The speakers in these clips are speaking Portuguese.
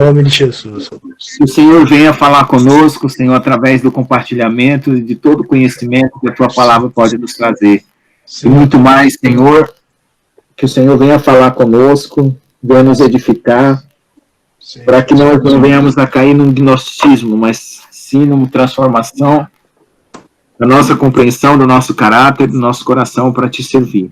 Em nome de Jesus. Que o Senhor venha falar conosco, Senhor, através do compartilhamento de todo o conhecimento que a Tua palavra pode nos trazer. Sim. E muito mais, Senhor, que o Senhor venha falar conosco, venha nos edificar, para que nós não venhamos a cair num gnosticismo, mas sim numa transformação da nossa compreensão, do nosso caráter, do nosso coração para Te servir.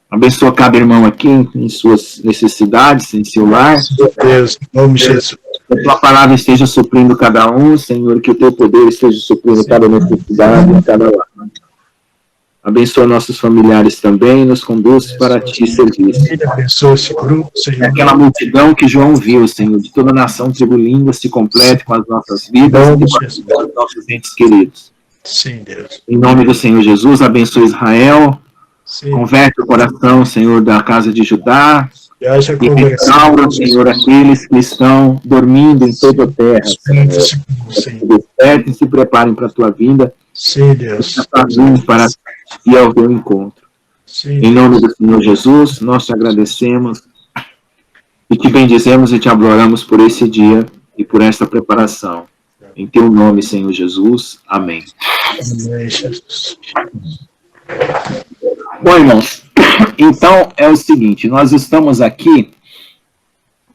Abençoa cada irmão aqui em suas necessidades, em seu lar. Deus, em nome de Jesus. Que a Tua palavra esteja suprindo cada um, Senhor, que o Teu poder esteja suprindo cada necessidade em cada lar. Abençoa nossos familiares também, nos conduz para Ti servir. Abençoa esse grupo, Senhor. Aquela multidão que João viu, Senhor, de toda a nação, tribo, língua, se complete com as nossas vidas e com os nossos entes queridos. Sim, Deus. Em nome do Senhor Jesus, abençoa Israel. Sim. Converte o coração, Senhor, da casa de Judá. E restaura, Senhor, aqueles que estão dormindo em toda a terra. Despertem e se preparem para a Tua vinda. Sim, Deus. Para ir ao Teu encontro. Sim, em nome do Senhor Jesus, nós Te agradecemos e Te bendizemos e Te adoramos por esse dia e por esta preparação. Em Teu nome, Senhor Jesus. Amém. Amém, Jesus. Bom, irmãos, então é o seguinte, nós estamos aqui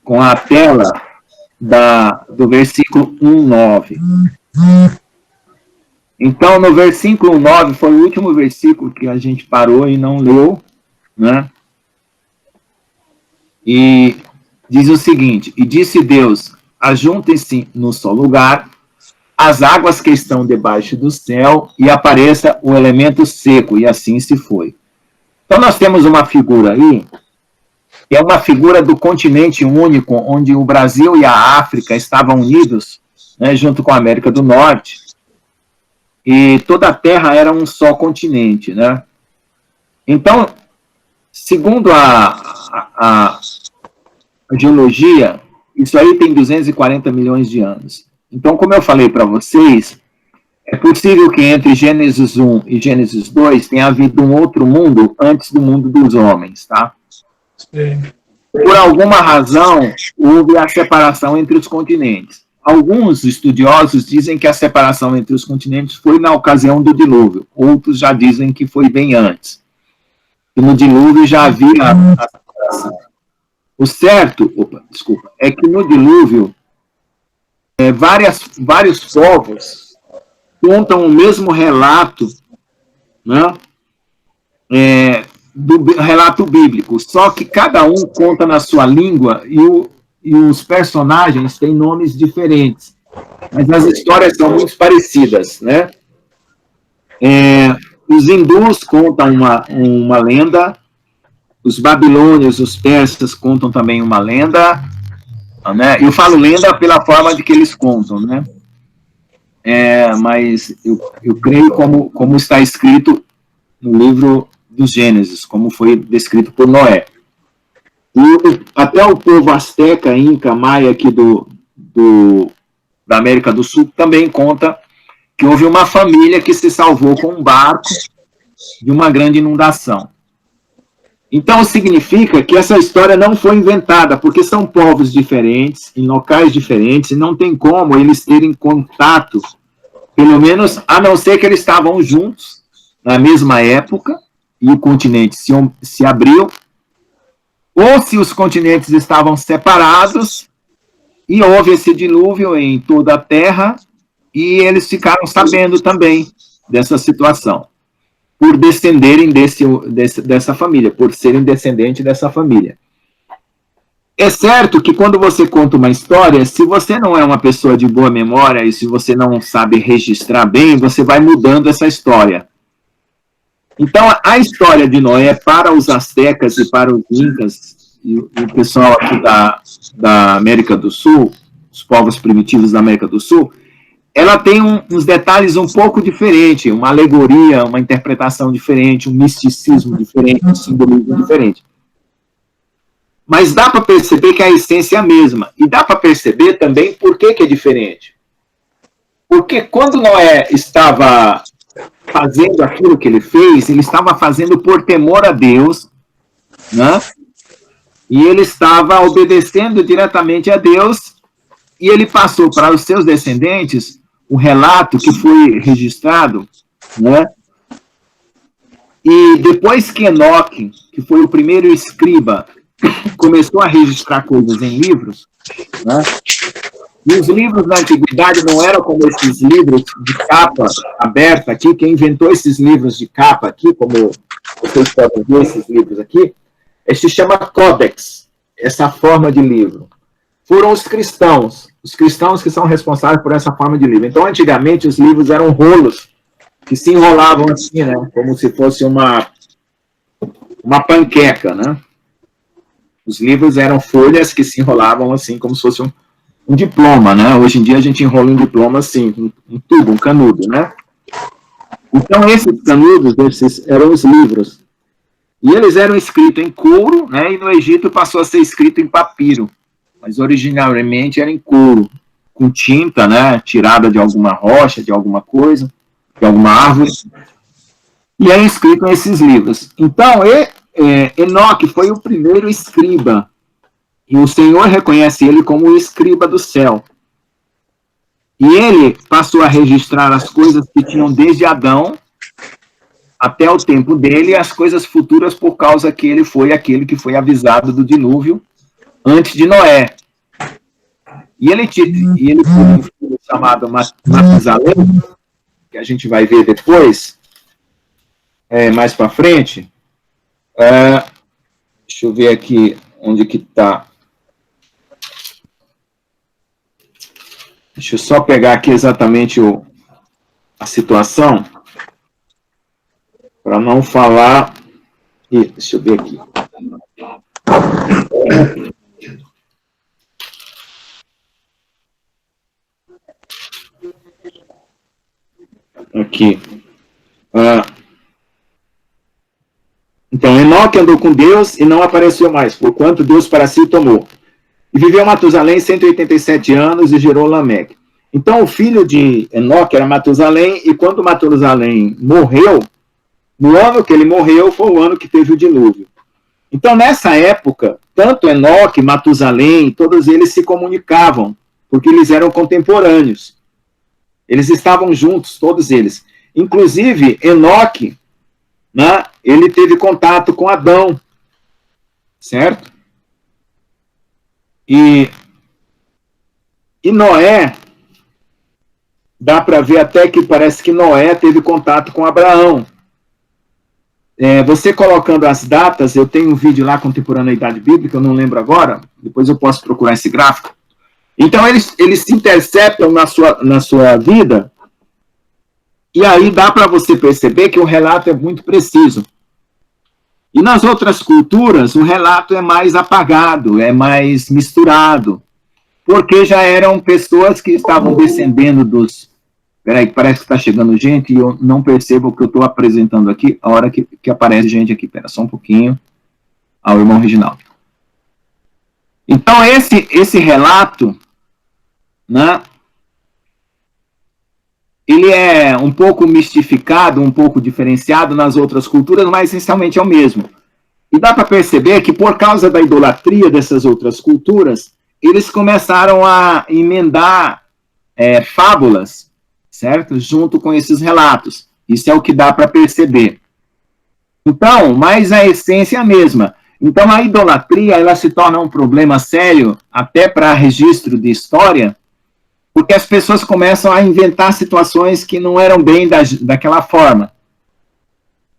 com a tela do versículo 1:9. Então, no versículo 9, foi o último versículo que a gente parou e não leu, né? E diz o seguinte, e disse Deus, ajuntem-se no só lugar as águas que estão debaixo do céu e apareça o elemento seco, e assim se foi. Então nós temos uma figura aí, que é uma figura do continente único, onde o Brasil e a África estavam unidos, né, junto com a América do Norte, e toda a Terra era um só continente, né? Então, segundo a geologia, isso aí tem 240 milhões de anos. Então, como eu falei para vocês, é possível que entre Gênesis 1 e Gênesis 2 tenha havido um outro mundo antes do mundo dos homens, tá? Sim. Por alguma razão, houve a separação entre os continentes. Alguns estudiosos dizem que a separação entre os continentes foi na ocasião do dilúvio. Outros já dizem que foi bem antes. E no dilúvio já havia a separação. O certo, é que no dilúvio, vários povos contam o mesmo relato, né, do relato bíblico, só que cada um conta na sua língua e os personagens têm nomes diferentes, mas as histórias são muito parecidas, né? Os hindus contam uma lenda, os babilônios, os persas contam também uma lenda, né? Eu falo lenda pela forma de que eles contam, né? Mas eu creio como está escrito no livro dos Gênesis, como foi descrito por Noé. E até o povo asteca, inca, maia aqui da América do Sul também conta que houve uma família que se salvou com um barco de uma grande inundação. Então, significa que essa história não foi inventada, porque são povos diferentes, em locais diferentes, e não tem como eles terem contato, pelo menos, a não ser que eles estavam juntos, na mesma época, e o continente se abriu, ou se os continentes estavam separados, e houve esse dilúvio em toda a Terra, e eles ficaram sabendo também dessa situação, por descenderem dessa família, por serem descendentes dessa família. É certo que quando você conta uma história, se você não é uma pessoa de boa memória e se você não sabe registrar bem, você vai mudando essa história. Então, a história de Noé para os astecas e para os incas e o pessoal aqui da América do Sul, os povos primitivos da América do Sul, ela tem uns detalhes um pouco diferentes, uma alegoria, uma interpretação diferente, um misticismo diferente, um simbolismo diferente. Mas dá para perceber que a essência é a mesma. E dá para perceber também por que é diferente. Porque quando Noé estava fazendo aquilo que ele fez, ele estava fazendo por temor a Deus, né? E ele estava obedecendo diretamente a Deus e ele passou para os seus descendentes o relato que foi registrado, né? E depois que Enoque, que foi o primeiro escriba, começou a registrar coisas em livros, né? E os livros na antiguidade não eram como esses livros de capa aberta aqui. Quem inventou esses livros de capa aqui, como vocês podem ver esses livros aqui, se chama Codex, essa forma de livro. Foram os cristãos que são responsáveis por essa forma de livro. Então, antigamente, os livros eram rolos que se enrolavam assim, né? Como se fosse uma panqueca, né? Os livros eram folhas que se enrolavam assim, como se fosse um diploma, né? Hoje em dia a gente enrola um diploma assim, um tubo, um canudo, né? Então, esses canudos, esses eram os livros. E eles eram escritos em couro, né? E no Egito passou a ser escrito em papiro. Mas originalmente era em couro, com tinta, né? Tirada de alguma rocha, de alguma coisa, de alguma árvore. E eram escritos esses livros. Então, Enoque foi o primeiro escriba. E o Senhor reconhece ele como o escriba do céu. E ele passou a registrar as coisas que tinham desde Adão até o tempo dele e as coisas futuras por causa que ele foi aquele que foi avisado do dilúvio antes de Noé. E ele teve um filho chamado Matusalém, que a gente vai ver depois, mais para frente. Deixa eu ver aqui onde que está. Deixa eu só pegar aqui exatamente a situação, para não falar... Deixa eu ver aqui. Aqui. Então, Enoque andou com Deus e não apareceu mais, porquanto Deus para si tomou. E viveu Matusalém 187 anos e gerou Lameque. Então, o filho de Enoque era Matusalém, e quando Matusalém morreu, no ano que ele morreu, foi o ano que teve o dilúvio. Então, nessa época, tanto Enoque, Matusalém, todos eles se comunicavam, porque eles eram contemporâneos. Eles estavam juntos, todos eles. Inclusive, Enoque, né, ele teve contato com Adão, certo? E Noé, dá para ver até que parece que Noé teve contato com Abraão. Você colocando as datas, eu tenho um vídeo lá, Contemporaneidade Bíblica, eu não lembro agora, depois eu posso procurar esse gráfico. Então, eles se interceptam na sua vida, e aí dá para você perceber que o relato é muito preciso. E nas outras culturas, o relato é mais apagado, é mais misturado, porque já eram pessoas que estavam descendendo dos... Peraí, parece que está chegando gente e eu não percebo o que eu estou apresentando aqui, a hora que aparece gente aqui. Espera só um pouquinho. O irmão Reginaldo. Então, esse relato, né, ele é um pouco mistificado, um pouco diferenciado nas outras culturas, mas essencialmente é o mesmo. E dá para perceber que, por causa da idolatria dessas outras culturas, eles começaram a emendar fábulas, certo? Junto com esses relatos. Isso é o que dá para perceber. Então, mas a essência é a mesma. Então, a idolatria, ela se torna um problema sério, até para registro de história, porque as pessoas começam a inventar situações que não eram bem daquela forma.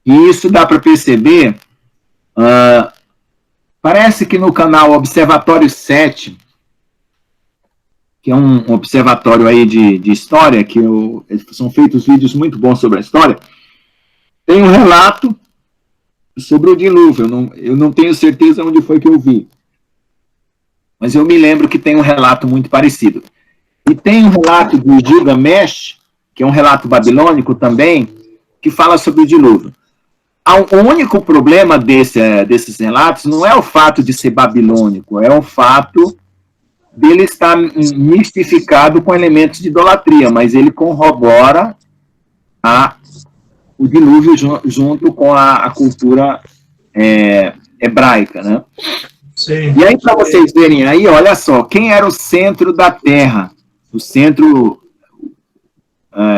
E isso dá para perceber, parece que no canal Observatório 7, que é um observatório aí de história, que são feitos vídeos muito bons sobre a história, tem um relato sobre o dilúvio. Eu não tenho certeza onde foi que eu vi, mas eu me lembro que tem um relato muito parecido. E tem um relato de Gilgamesh, que é um relato babilônico também, que fala sobre o dilúvio. O único problema desses relatos não é o fato de ser babilônico, é o fato dele estar mistificado com elementos de idolatria, mas ele corrobora o dilúvio junto com a cultura hebraica, né? Sim. E aí, para vocês verem aí, olha só, quem era o centro da Terra, o centro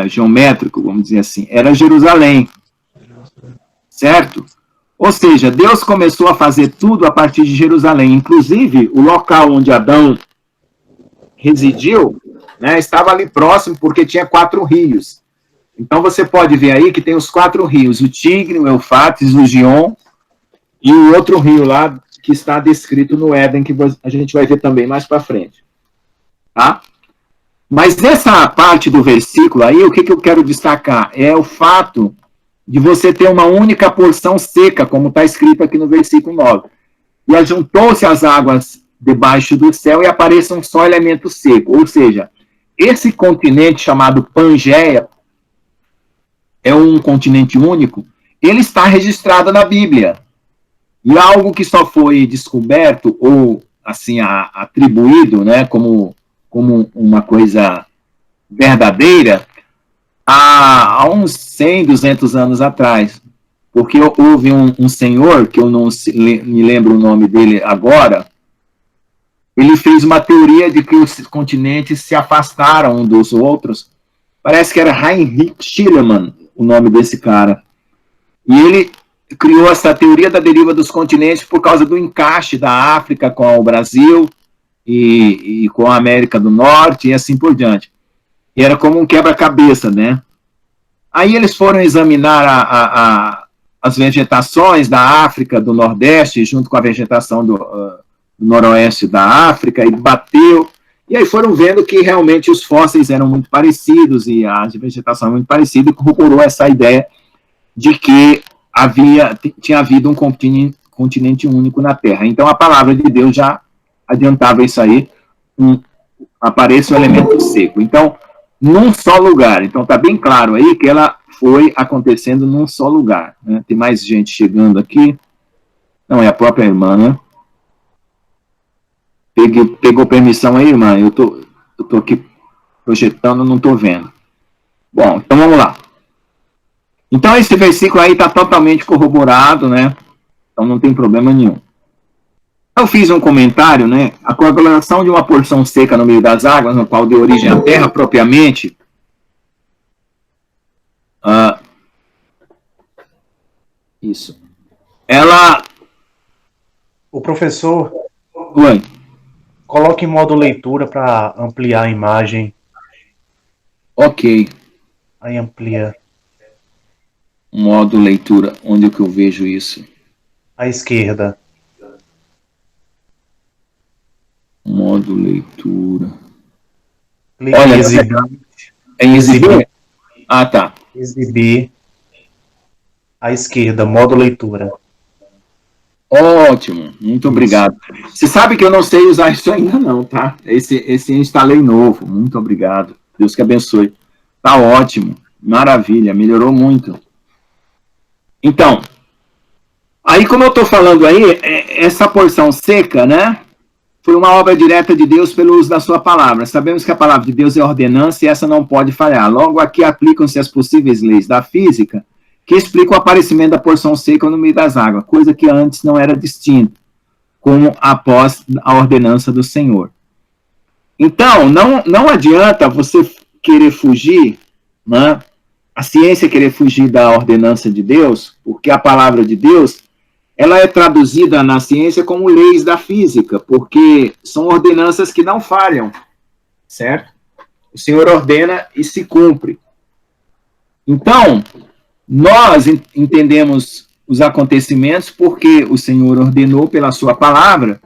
geométrico, vamos dizer assim, era Jerusalém, certo? Ou seja, Deus começou a fazer tudo a partir de Jerusalém, inclusive o local onde Adão residiu, né, estava ali próximo, porque tinha 4 rios. Então você pode ver aí que tem os 4 rios, o Tigre, o Eufrates, o Gion, e o outro rio lá, que está descrito no Éden, que a gente vai ver também mais para frente. Tá? Mas nessa parte do versículo aí, o que eu quero destacar? É o fato de você ter uma única porção seca, como está escrito aqui no versículo 9. E ajuntou-se as águas debaixo do céu e apareça um só elemento seco. Ou seja, esse continente chamado Pangeia é um continente único, ele está registrado na Bíblia. E algo que só foi descoberto ou assim atribuído, né, como uma coisa verdadeira há uns 100, 200 anos atrás. Porque houve um senhor, que eu não me lembro o nome dele agora, ele fez uma teoria de que os continentes se afastaram um dos outros. Parece que era Heinrich Schliemann o nome desse cara. E ele criou essa teoria da deriva dos continentes por causa do encaixe da África com o Brasil e com a América do Norte e assim por diante. E era como um quebra-cabeça, né? Aí eles foram examinar as vegetações da África do Nordeste junto com a vegetação do noroeste da África e bateu. E aí foram vendo que realmente os fósseis eram muito parecidos e a vegetação muito parecida e corroborou essa ideia de que tinha havido um continente único na Terra. Então a palavra de Deus já adiantava isso aí, aparece o elemento seco. Então, num só lugar. Então está bem claro aí que ela foi acontecendo num só lugar. Né? Tem mais gente chegando aqui. Não, é a própria irmã, né? Pegou permissão aí, irmã? Eu tô aqui projetando, não estou vendo. Bom, então vamos lá. Então esse versículo aí está totalmente corroborado, né? Então não tem problema nenhum. Eu fiz um comentário, né? A coagulação de uma porção seca no meio das águas, no qual deu origem à terra propriamente, isso. Ela... O professor... Oi. Coloque em modo leitura para ampliar a imagem. Ok. Aí amplia. Modo leitura. Onde é que eu vejo isso? À esquerda. Modo leitura. Clique Olha, em exibir. Em exibir? Ah, tá. Exibir. À esquerda, modo leitura. Ótimo, muito obrigado. Você sabe que eu não sei usar isso ainda não, tá? Esse instalei novo, muito obrigado. Deus que abençoe. Tá ótimo, maravilha, melhorou muito. Então, aí como eu estou falando aí, essa porção seca, né? Foi uma obra direta de Deus pelo uso da sua palavra. Sabemos que a palavra de Deus é ordenança e essa não pode falhar. Logo, aqui aplicam-se as possíveis leis da física que explica o aparecimento da porção seca no meio das águas, coisa que antes não era distinta, como após a ordenança do Senhor. Então, não adianta você querer fugir, né? A ciência querer fugir da ordenança de Deus, porque a palavra de Deus, ela é traduzida na ciência como leis da física, porque são ordenanças que não falham, certo? O Senhor ordena e se cumpre. Então, nós entendemos os acontecimentos porque o Senhor ordenou pela sua palavra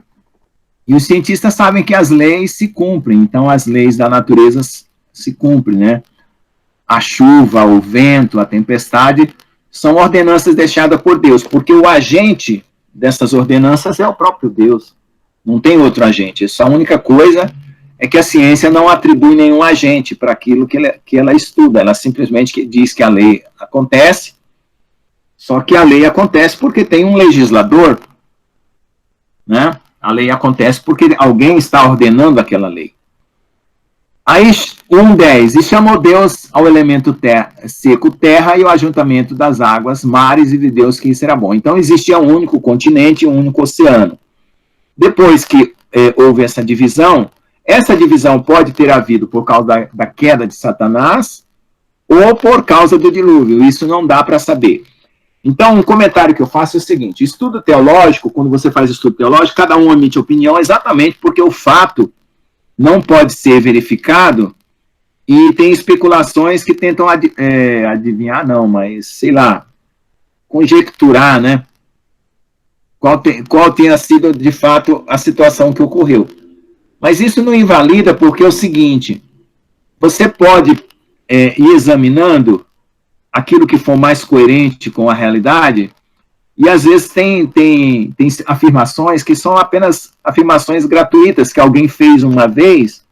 e os cientistas sabem que as leis se cumprem. Então, as leis da natureza se cumprem, né? A chuva, o vento, a tempestade são ordenanças deixadas por Deus, porque o agente dessas ordenanças é o próprio Deus. Não tem outro agente. Essa única coisa é que a ciência não atribui nenhum agente para aquilo que ela estuda. Ela simplesmente diz que a lei acontece, só que a lei acontece porque tem um legislador, né? A lei acontece porque alguém está ordenando aquela lei. Aí, 1:10, e chamou Deus ao elemento seco terra e o ajuntamento das águas, mares, e de Deus que isso era bom. Então, existia um único continente e um único oceano. depois que houve essa divisão pode ter havido por causa da queda de Satanás ou por causa do dilúvio. Isso não dá para saber. Então, um comentário que eu faço é o seguinte: estudo teológico, quando você faz estudo teológico, cada um emite opinião exatamente porque o fato não pode ser verificado e tem especulações que tentam adivinhar, não, mas, sei lá, conjecturar, né? Qual tenha sido, de fato, a situação que ocorreu. Mas isso não invalida porque é o seguinte: você pode ir examinando aquilo que for mais coerente com a realidade, e às vezes tem afirmações que são apenas afirmações gratuitas, que alguém fez uma vez,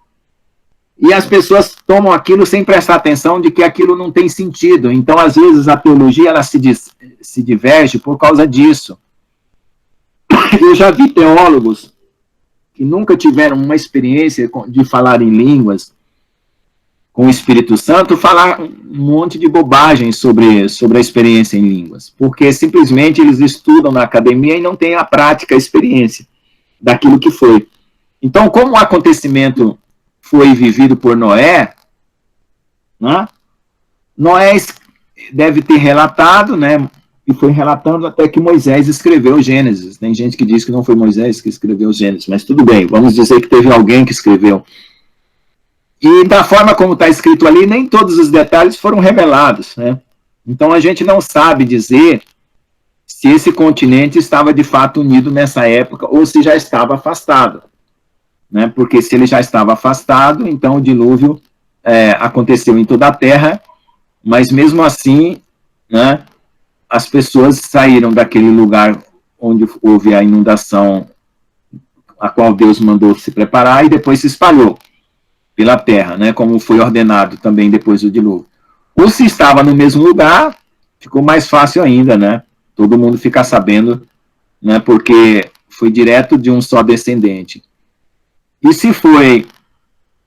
e as pessoas tomam aquilo sem prestar atenção de que aquilo não tem sentido. Então, às vezes, a teologia ela se diverge por causa disso. Eu já vi teólogos que nunca tiveram uma experiência de falar em línguas com o Espírito Santo, falar um monte de bobagem sobre a experiência em línguas, porque simplesmente eles estudam na academia e não têm a prática, a experiência daquilo que foi. Então, como o acontecimento foi vivido por Noé, né, Noé deve ter relatado, né, e foi relatando até que Moisés escreveu o Gênesis. Tem gente que diz que não foi Moisés que escreveu o Gênesis, mas tudo bem, vamos dizer que teve alguém que escreveu. E da forma como está escrito ali, nem todos os detalhes foram revelados, né? Então a gente não sabe dizer se esse continente estava de fato unido nessa época ou se já estava afastado, né? Porque se ele já estava afastado, então o dilúvio aconteceu em toda a terra, mas mesmo assim, né, as pessoas saíram daquele lugar onde houve a inundação, a qual Deus mandou se preparar, e depois se espalhou pela terra, né, como foi ordenado também depois do dilúvio. Ou se estava no mesmo lugar, ficou mais fácil ainda, né, todo mundo fica sabendo, né, porque foi direto de um só descendente. E se foi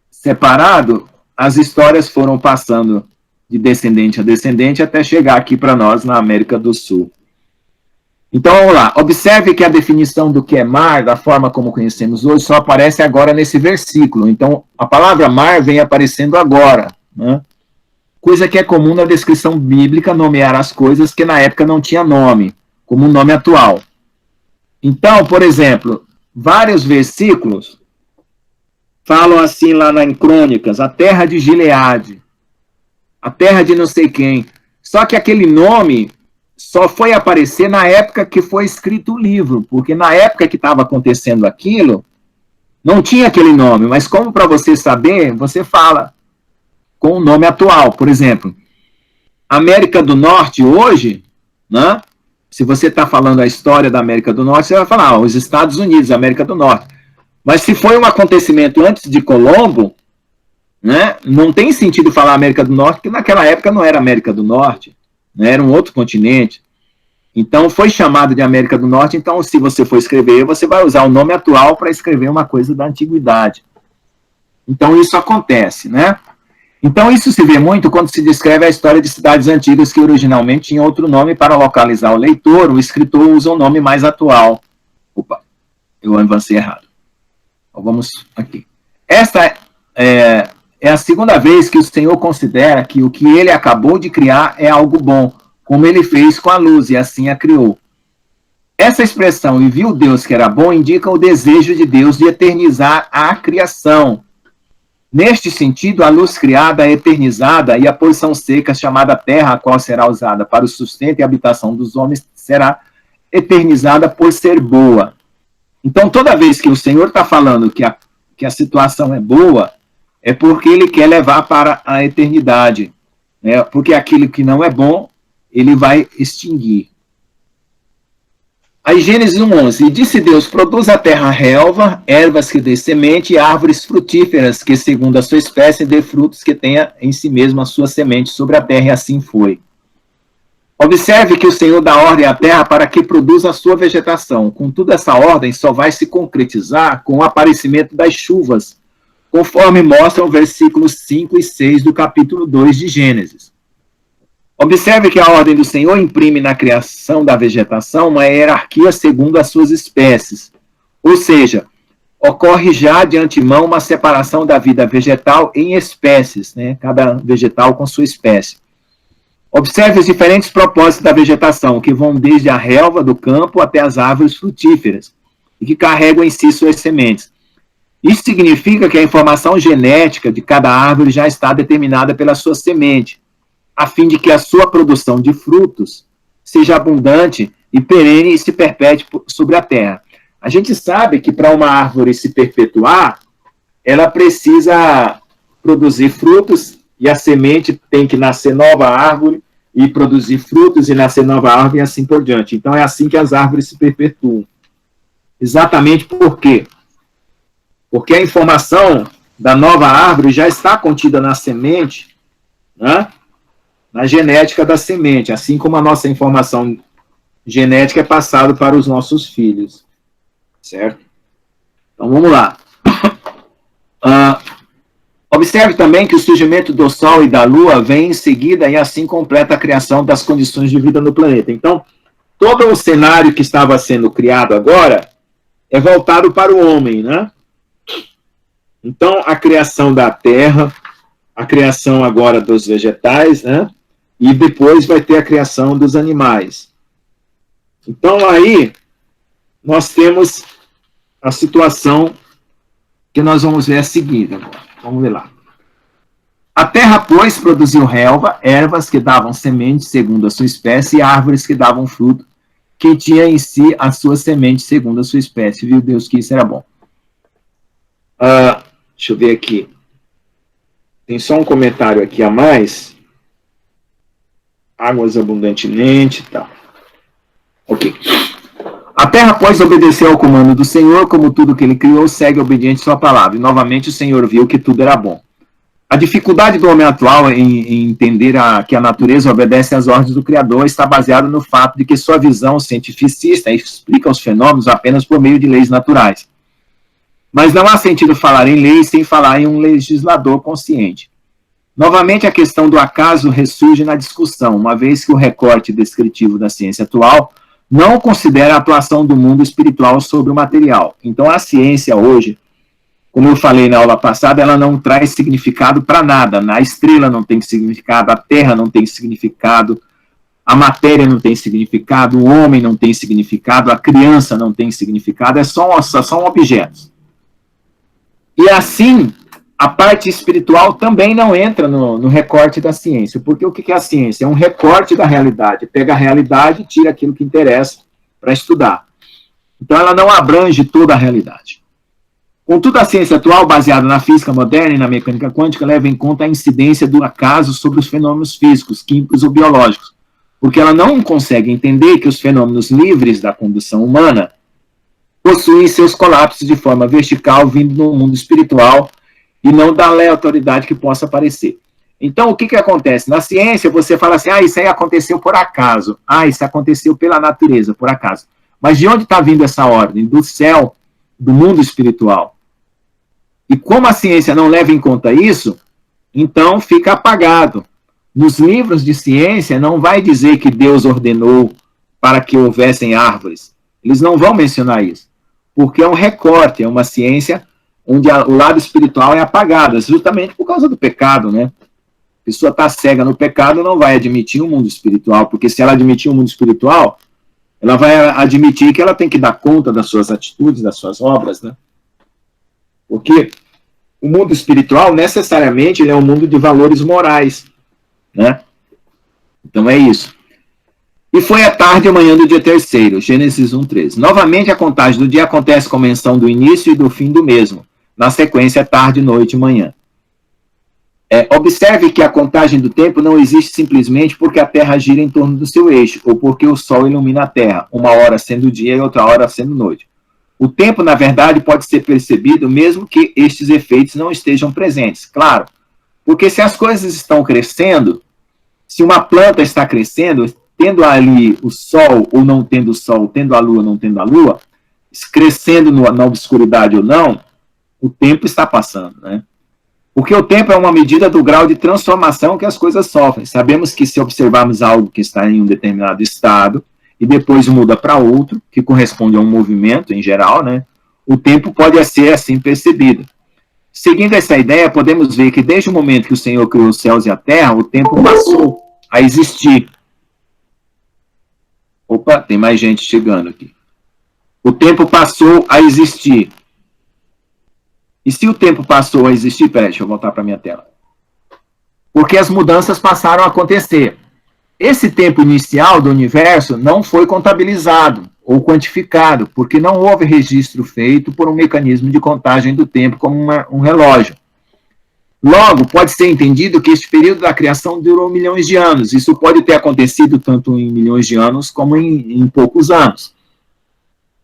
separado, as histórias foram passando de descendente a descendente até chegar aqui para nós na América do Sul. Então, vamos lá. Observe que a definição do que é mar, da forma como conhecemos hoje, só aparece agora nesse versículo. Então, a palavra mar vem aparecendo agora, né? Coisa que é comum na descrição bíblica, nomear as coisas que na época não tinha nome, como o nome atual. Então, por exemplo, vários versículos falam assim lá em Crônicas: a terra de Gileade, a terra de não sei quem. Só que aquele nome só foi aparecer na época que foi escrito o livro, porque na época que estava acontecendo aquilo, não tinha aquele nome, mas como para você saber, você fala com o nome atual. Por exemplo, América do Norte hoje, né? Se você está falando a história da América do Norte, você vai falar os Estados Unidos, América do Norte. Mas se foi um acontecimento antes de Colombo, né, não tem sentido falar América do Norte, porque naquela época não era América do Norte, né, era um outro continente. Então foi chamado de América do Norte. Então, se você for escrever, você vai usar o nome atual para escrever uma coisa da antiguidade. Então isso acontece, né? Então isso se vê muito quando se descreve a história de cidades antigas que originalmente tinham outro nome. Para localizar o leitor, o escritor usa o nome mais atual. Opa, eu avancei errado. Então, vamos aqui. Esta é a segunda vez que o Senhor considera que o que ele acabou de criar é algo bom, como ele fez com a luz, e assim a criou. Essa expressão, e viu Deus que era bom, indica o desejo de Deus de eternizar a criação. Neste sentido, a luz criada é eternizada, e a porção seca chamada terra, a qual será usada para o sustento e habitação dos homens, será eternizada por ser boa. Então, toda vez que o Senhor está falando que a situação é boa, é porque ele quer levar para a eternidade, né? Porque aquilo que não é bom, ele vai extinguir. Aí Gênesis 1:11, e disse Deus, produz a terra relva, ervas que dê semente, e árvores frutíferas, que segundo a sua espécie dê frutos que tenha em si mesmo a sua semente sobre a terra, e assim foi. Observe que o Senhor dá ordem à terra para que produza a sua vegetação. Contudo, essa ordem só vai se concretizar com o aparecimento das chuvas, conforme mostram os versículos 5 e 6 do capítulo 2 de Gênesis. Observe que a ordem do Senhor imprime na criação da vegetação uma hierarquia segundo as suas espécies. Ou seja, ocorre já de antemão uma separação da vida vegetal em espécies, né? Cada vegetal com sua espécie. Observe os diferentes propósitos da vegetação, que vão desde a relva do campo até as árvores frutíferas, e que carregam em si suas sementes. Isso significa que a informação genética de cada árvore já está determinada pela sua semente, a fim de que a sua produção de frutos seja abundante e perene e se perpetue sobre a terra. A gente sabe que para uma árvore se perpetuar, ela precisa produzir frutos, e a semente tem que nascer nova árvore, e produzir frutos, e nascer nova árvore, e assim por diante. Então, é assim que as árvores se perpetuam. Exatamente por quê? Porque a informação da nova árvore já está contida na semente, né? Na genética da semente, assim como a nossa informação genética é passada para os nossos filhos. Certo? Então, vamos lá. Observe também que o surgimento do Sol e da Lua vem em seguida e assim completa a criação das condições de vida no planeta. Então, todo o cenário que estava sendo criado agora é voltado para o homem, né? Então, a criação da Terra, a criação agora dos vegetais, né? E depois vai ter a criação dos animais. Então, aí, nós temos a situação que nós vamos ver a seguir agora. Vamos ver lá. A terra, pois, produziu relva, ervas que davam semente segundo a sua espécie, e árvores que davam fruto, que tinha em si a sua semente segundo a sua espécie. Viu Deus que isso era bom. Deixa eu ver aqui. Tem só um comentário aqui a mais. Águas abundantemente e tal. Ok. A terra, pois, obedeceu ao comando do Senhor, como tudo que ele criou, segue obediente sua palavra. E, novamente, o Senhor viu que tudo era bom. A dificuldade do homem atual em entender que a natureza obedece às ordens do Criador está baseada no fato de que sua visão cientificista explica os fenômenos apenas por meio de leis naturais. Mas não há sentido falar em leis sem falar em um legislador consciente. Novamente, a questão do acaso ressurge na discussão, uma vez que o recorte descritivo da ciência atual não considera a atuação do mundo espiritual sobre o material. Então, a ciência hoje, como eu falei na aula passada, ela não traz significado para nada. A estrela não tem significado, a terra não tem significado, a matéria não tem significado, o homem não tem significado, a criança não tem significado, são objetos. E assim, a parte espiritual também não entra no recorte da ciência. Porque o que é a ciência? É um recorte da realidade. Pega a realidade e tira aquilo que interessa para estudar. Então, ela não abrange toda a realidade. Contudo, a ciência atual, baseada na física moderna e na mecânica quântica, leva em conta a incidência do acaso sobre os fenômenos físicos, químicos ou biológicos, porque ela não consegue entender que os fenômenos livres da condução humana possuem seus colapsos de forma vertical vindo do mundo espiritual e não da aleatoriedade que possa aparecer. Então, o que acontece? Na ciência, você fala assim, isso aí aconteceu por acaso, isso aconteceu pela natureza, por acaso. Mas de onde está vindo essa ordem? Do céu, do mundo espiritual. E como a ciência não leva em conta isso, então fica apagado. Nos livros de ciência, não vai dizer que Deus ordenou para que houvessem árvores. Eles não vão mencionar isso. Porque é um recorte, é uma ciência onde o lado espiritual é apagado, justamente por causa do pecado, né? A pessoa está cega no pecado, não vai admitir o mundo espiritual, porque se ela admitir o mundo espiritual, ela vai admitir que ela tem que dar conta das suas atitudes, das suas obras, né? Porque o mundo espiritual, necessariamente, ele é um mundo de valores morais, né? Então é isso. E foi a tarde e a manhã do dia terceiro, Gênesis 1:13. Novamente, a contagem do dia acontece com menção do início e do fim do mesmo. Na sequência, tarde, noite e manhã. Observe que a contagem do tempo não existe simplesmente porque a Terra gira em torno do seu eixo, ou porque o Sol ilumina a Terra, uma hora sendo dia e outra hora sendo noite. O tempo, na verdade, pode ser percebido mesmo que estes efeitos não estejam presentes. Claro, porque se as coisas estão crescendo, se uma planta está crescendo, tendo ali o Sol ou não tendo o Sol, tendo a Lua ou não tendo a Lua, crescendo na obscuridade ou não, o tempo está passando, né? Porque o tempo é uma medida do grau de transformação que as coisas sofrem. Sabemos que se observarmos algo que está em um determinado estado e depois muda para outro, que corresponde a um movimento em geral, né? o tempo pode ser assim percebido. Seguindo essa ideia, podemos ver que desde o momento que o Senhor criou os céus e a terra, o tempo passou a existir. Opa, tem mais gente chegando aqui. O tempo passou a existir. E se o tempo passou a existir, peraí, deixa eu voltar para a minha tela. Porque as mudanças passaram a acontecer. Esse tempo inicial do universo não foi contabilizado ou quantificado, porque não houve registro feito por um mecanismo de contagem do tempo como um relógio. Logo, pode ser entendido que este período da criação durou milhões de anos. Isso pode ter acontecido tanto em milhões de anos como em poucos anos,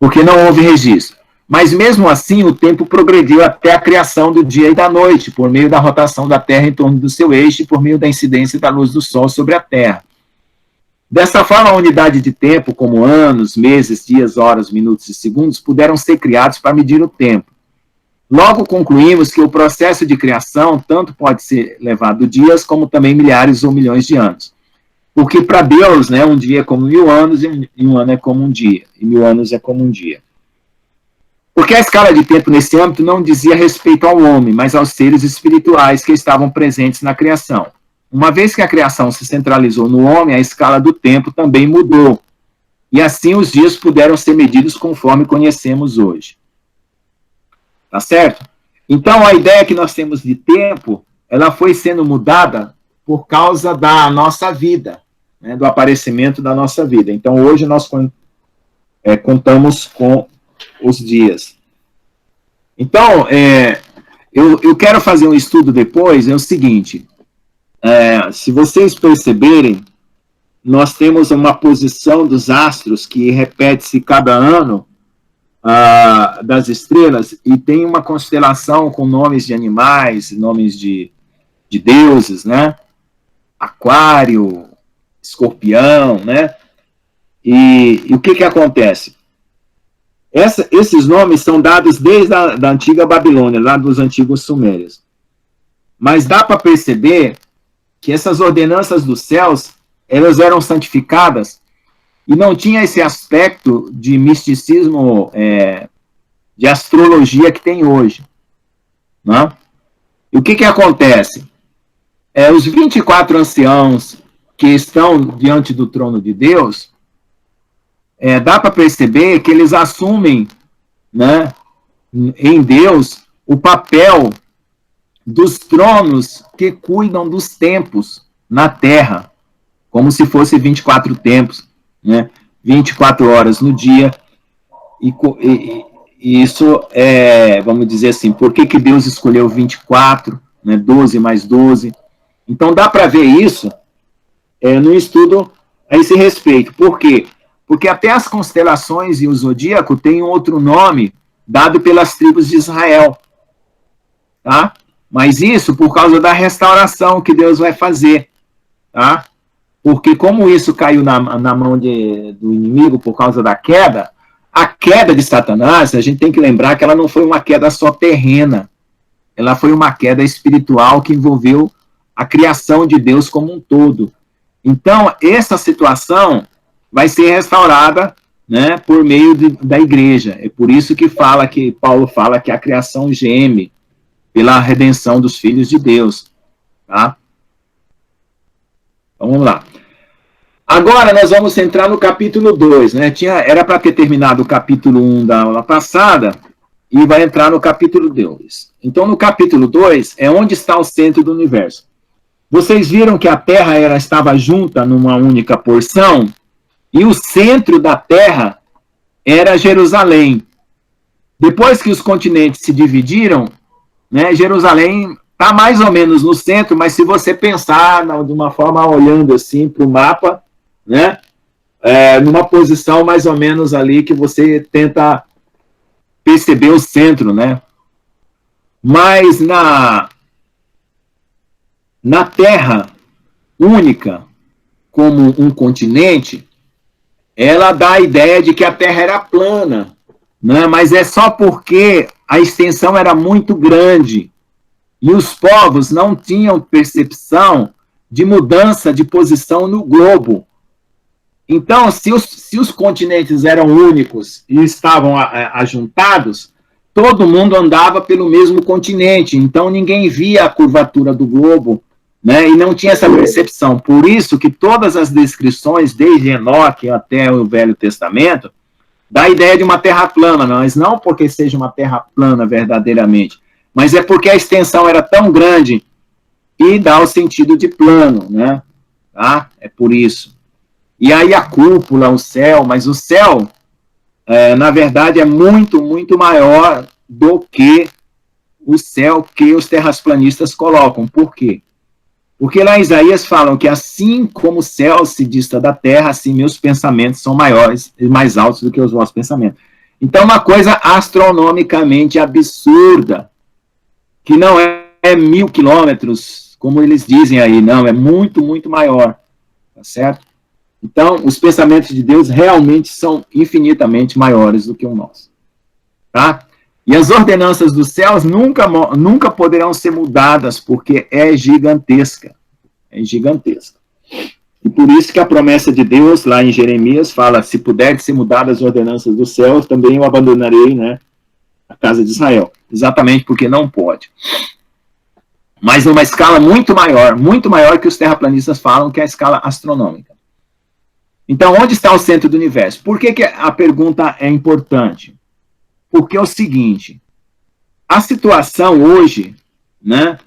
porque não houve registro. Mas mesmo assim, o tempo progrediu até a criação do dia e da noite, por meio da rotação da Terra em torno do seu eixo e por meio da incidência da luz do Sol sobre a Terra. Dessa forma, a unidade de tempo, como anos, meses, dias, horas, minutos e segundos, puderam ser criados para medir o tempo. Logo, concluímos que o processo de criação tanto pode ser levado dias, como também milhares ou milhões de anos. Porque para Deus, né, um dia é como 1000 anos e um ano é como um dia, e 1000 anos é como um dia. Porque a escala de tempo nesse âmbito não dizia respeito ao homem, mas aos seres espirituais que estavam presentes na criação. Uma vez que a criação se centralizou no homem, a escala do tempo também mudou. E assim os dias puderam ser medidos conforme conhecemos hoje. Tá certo? Então a ideia que nós temos de tempo, ela foi sendo mudada por causa da nossa vida, né, do aparecimento da nossa vida. Então hoje nós contamos com os dias. Então, eu quero fazer um estudo depois, é o seguinte, se vocês perceberem, nós temos uma posição dos astros que repete-se cada ano, das estrelas, e tem uma constelação com nomes de animais, nomes de deuses, né? Aquário, Escorpião, né? E o que acontece? Esses nomes são dados desde a da antiga Babilônia, lá dos antigos sumérios. Mas dá para perceber que essas ordenanças dos céus, elas eram santificadas e não tinha esse aspecto de misticismo, de astrologia que tem hoje. Né? E o que acontece? Os 24 anciãos que estão diante do trono de Deus, dá para perceber que eles assumem, né, em Deus o papel dos tronos que cuidam dos tempos na Terra, como se fosse 24 tempos, né, 24 horas no dia, e isso vamos dizer assim, por que Deus escolheu 24, né, 12 mais 12? Então dá para ver isso no estudo a esse respeito. Por quê? Porque até as constelações e o zodíaco têm um outro nome dado pelas tribos de Israel. Tá? Mas isso por causa da restauração que Deus vai fazer. Tá? Porque como isso caiu na mão do inimigo por causa da queda, a queda de Satanás, a gente tem que lembrar que ela não foi uma queda só terrena. Ela foi uma queda espiritual que envolveu a criação de Deus como um todo. Então, essa situação vai ser restaurada, né, por meio da igreja. É por isso que Paulo fala que a criação geme pela redenção dos filhos de Deus. Tá? Então, vamos lá. Agora nós vamos entrar no capítulo 2. Né? Era para ter terminado o capítulo 1 da aula passada e vai entrar no capítulo 2. Então, no capítulo 2 é onde está o centro do universo. Vocês viram que a Terra estava junta numa única porção? E o centro da Terra era Jerusalém. Depois que os continentes se dividiram, né, Jerusalém está mais ou menos no centro, mas se você pensar de uma forma olhando assim para o mapa, né, numa posição mais ou menos ali que você tenta perceber o centro, né? Mas na Terra única, como um continente, ela dá a ideia de que a Terra era plana, né? Mas é só porque a extensão era muito grande e os povos não tinham percepção de mudança de posição no globo. Então, se os continentes eram únicos e estavam ajuntados, todo mundo andava pelo mesmo continente, então ninguém via a curvatura do globo, né, e não tinha essa percepção. Por isso que todas as descrições, desde Enoque até o Velho Testamento, dá a ideia de uma terra plana, mas não porque seja uma terra plana verdadeiramente, mas é porque a extensão era tão grande e dá o sentido de plano, né? Tá? É por isso. E aí a cúpula, o céu, mas o céu, na verdade, é muito, muito maior do que o céu que os terraplanistas colocam. Por quê? Porque lá em Isaías falam que assim como o céu se dista da terra, assim meus pensamentos são maiores e mais altos do que os vossos pensamentos. Então, uma coisa astronomicamente absurda, que não é 1.000 quilômetros, como eles dizem aí, não, é muito, muito maior, tá certo? Então, os pensamentos de Deus realmente são infinitamente maiores do que o nosso, tá? E as ordenanças dos céus nunca poderão ser mudadas, porque é gigantesca. É gigantesca. E por isso que a promessa de Deus, lá em Jeremias, fala, se puder ser mudadas as ordenanças dos céus, também eu abandonarei, né, a casa de Israel. Exatamente porque não pode. Mas numa escala muito maior que os terraplanistas falam, que é a escala astronômica. Então, onde está o centro do universo? Por que a pergunta é importante? Porque é o seguinte, a situação hoje, né,